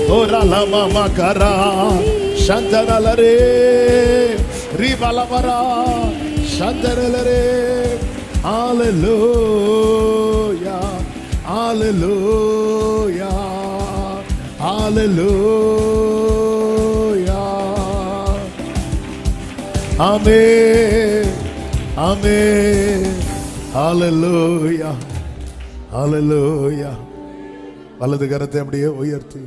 Oralama Makara Shantaralare Ribalabara Shantaralare. Hallelujah, hallelujah, hallelujah. Amen, amen, hallelujah, hallelujah. வலது கரத்தை அப்படியே உயர்த்தி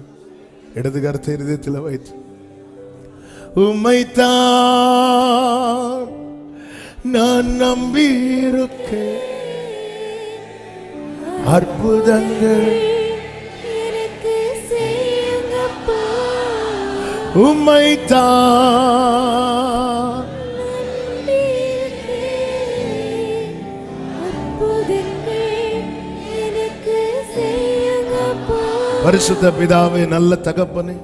இடது கரத்தை இதயத்தில் வைத்து உம்மைத்தான் நான் நம்பியிருக்கேன், அற்புதங்கள் எனக்கு செய்யுங்கப்பா. உம்மைத்தான் நம்பியிருக்கேன், அற்புதங்கள் எனக்கு செய்யுங்கப்பா. பரிசுத்த பிதாவே, நல்ல தகப்பனே,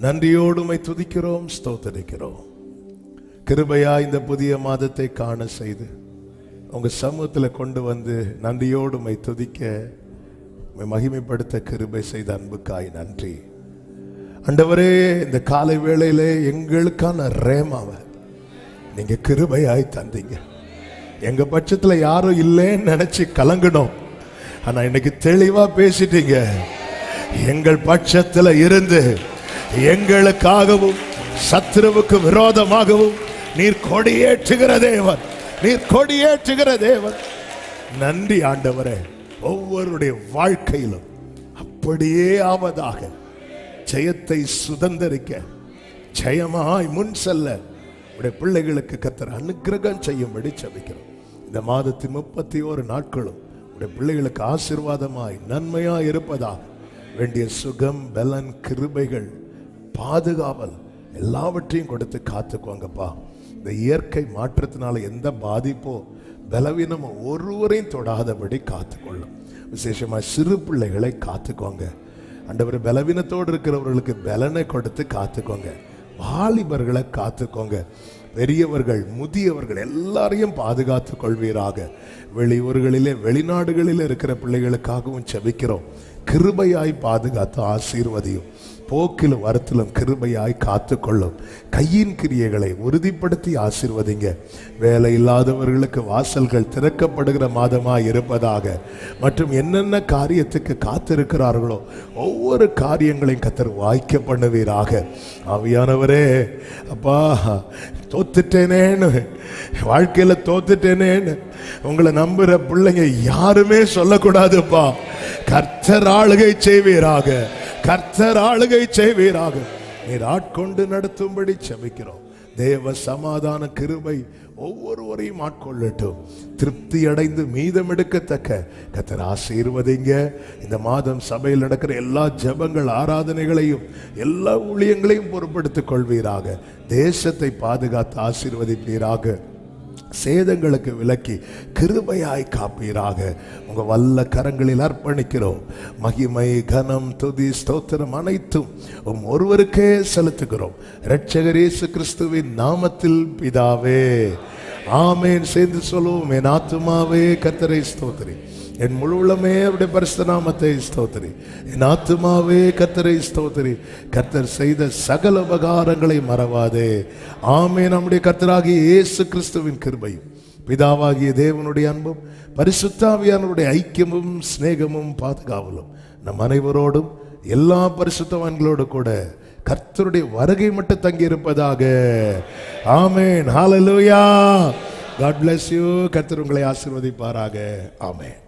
நன்றியோடு உம்மை துதிக்கிறோம், ஸ்தோத்திரிக்கிறோம். கிருபையா இந்த புதிய மாதத்தை காண செய்து உங்க சமூகத்தில் கொண்டு வந்து நன்றியோடு உம்மை துதிக்க மகிமைப்படுத்த கிருபை செய்த அன்புக்காய் நன்றி. ஆண்டவரே, இந்த காலை வேளையிலே எங்களுக்கான ரேமாவை நீங்க கிருபையாய் தந்தீங்க. எங்க பட்சத்துல யாரும் இல்லைன்னு நினைச்சு கலங்கணும், ஆனா இன்னைக்கு தெளிவா பேசிட்டீங்க. எங்கள் பட்சத்துல இருந்து எங்களுக்காகவும் சத்துருவுக்கு விரோதமாகவும் நீர் கொடியேற்றுகிற தேவன், நீர் கொடியேற்றுகிற தேவன். நன்றி ஆண்டவரே. ஒவ்வொருடைய வாழ்க்கையிலும் அப்படியே ஆவதாக ஜெயத்தை சுதந்தரிக்க, ஜெயமாய் முன் செல்ல உடைய பிள்ளைகளுக்கு கர்த்தர் அனுக்கிரகம் செய்யும்படி ஜெபிக்கிறோம். இந்த மாதத்தின் 31 நாட்களும் உடைய பிள்ளைகளுக்கு ஆசீர்வாதமாய் நன்மையாய் இருப்பதாக வேண்டிய சுகம், பலன், கிருபைகள், பாதுகாவல் எல்லாவற்றையும் கொடுத்து காத்துக்கோங்கப்பா. இந்த இயற்கை மாற்றத்தினால எந்த பாதிப்போ பலவீனமோ ஒருவரையும் தொடாதபடி காத்துக்கொள்ளும். விசேஷமா சிறு பிள்ளைகளை காத்துக்கோங்க ஆண்டவர். பலவீனத்தோடு இருக்கிறவர்களுக்கு பலனை கொடுத்து காத்துக்கோங்க. வாலிபர்களை காத்துக்கோங்க. பெரியவர்கள், முதியவர்கள் எல்லாரையும் பாதுகாத்து கொள்வீராக. வெளியூர்களிலே, வெளிநாடுகளிலே இருக்கிற பிள்ளைகளுக்காகவும் செபிக்கிறோம். கிருபையாய் பாதுகாத்து ஆசீர்வதியும். போக்கிலும் வரத்திலும் கிருபையாய் காத்துக்கொள்ளும். கையின் கிரியைகளை உறுதிப்படுத்தி ஆசீர்வதிங்க. வேலை இல்லாதவர்களுக்கு வாசல்கள் திறக்கப்படுகிற மாதமாய் இருப்பதாக. மற்றும் என்னென்ன காரியத்துக்கு காத்திருக்கிறார்களோ ஒவ்வொரு காரியங்களையும் கர்த்தர் வாய்க்க பண்ணுவீராக. ஆவியானவரே, அப்பா, தோத்துட்டேனேன்னு, வாழ்க்கையில தோத்துட்டேனேன்னு உங்களை நம்புற பிள்ளைங்க யாருமே சொல்லக்கூடாதுப்பா. கர்த்தர் ஆளுகை செய்வீராக, கர்த்தர் ஆளுகை செய்வீராக. நீர் ஆட்கொண்டு நடத்தும்படி செபிக்கிறோம். தேவ சமாதான கிருபை ஒவ்வொருவரையும் ஆட்கொள்ளட்டும். திருப்தி அடைந்து மீதம் எடுக்கத்தக்க கர்த்தர் ஆசீர்வதிங்க. இந்த மாதம் சபையில் நடக்கிற எல்லா ஜெபங்கள், ஆராதனைகளையும், எல்லா ஊழியங்களையும் பொறுப்படுத்திக் கொள்வீராக. தேசத்தை பாதுகாத்து ஆசீர்வதிப்பீராக. சேதங்களுக்கு விலக்கி கிருபையாய் காப்பீராக. உங்க வல்ல கரங்களில் அர்ப்பணிக்கிறோம். மகிமை, கனம், துதி, ஸ்தோத்திரம் அனைத்தும் ஒருவருக்கே செலுத்துகிறோம். இரட்சகர் இயேசு கிறிஸ்துவின் நாமத்தில் பிதாவே, ஆமேன். சேர்ந்து சொல்லுவோம். என் ஆத்துமாவே கர்த்தரை ஸ்தோத்திரி, என் முழு உள்ளமே அவருடைய பரிசுத்த நாமத்தை ஸ்தோத்திரி. என் ஆத்துமாவே கர்த்தரை ஸ்தோத்திரி, கர்த்தர் செய்த சகல உபகாரங்களை மறவாதே. ஆமென். நம்முடைய கர்த்தராகிய இயேசு கிறிஸ்துவின் கிருபையும், பிதாவாகிய தேவனுடைய அன்பும், பரிசுத்த ஆவியானவருடைய ஐக்கியமும் சிநேகமும் பாதுகாவலும் நம் அனைவரோடும் எல்லா பரிசுத்தவான்களோடு கூட கர்த்தருடைய வருகை மட்டும் தங்கி இருப்பதாக. ஆமென். ஹல்லேலூயா. God bless you. கர்த்தர் உங்களை ஆசீர்வதிப்பாராக. ஆமென்.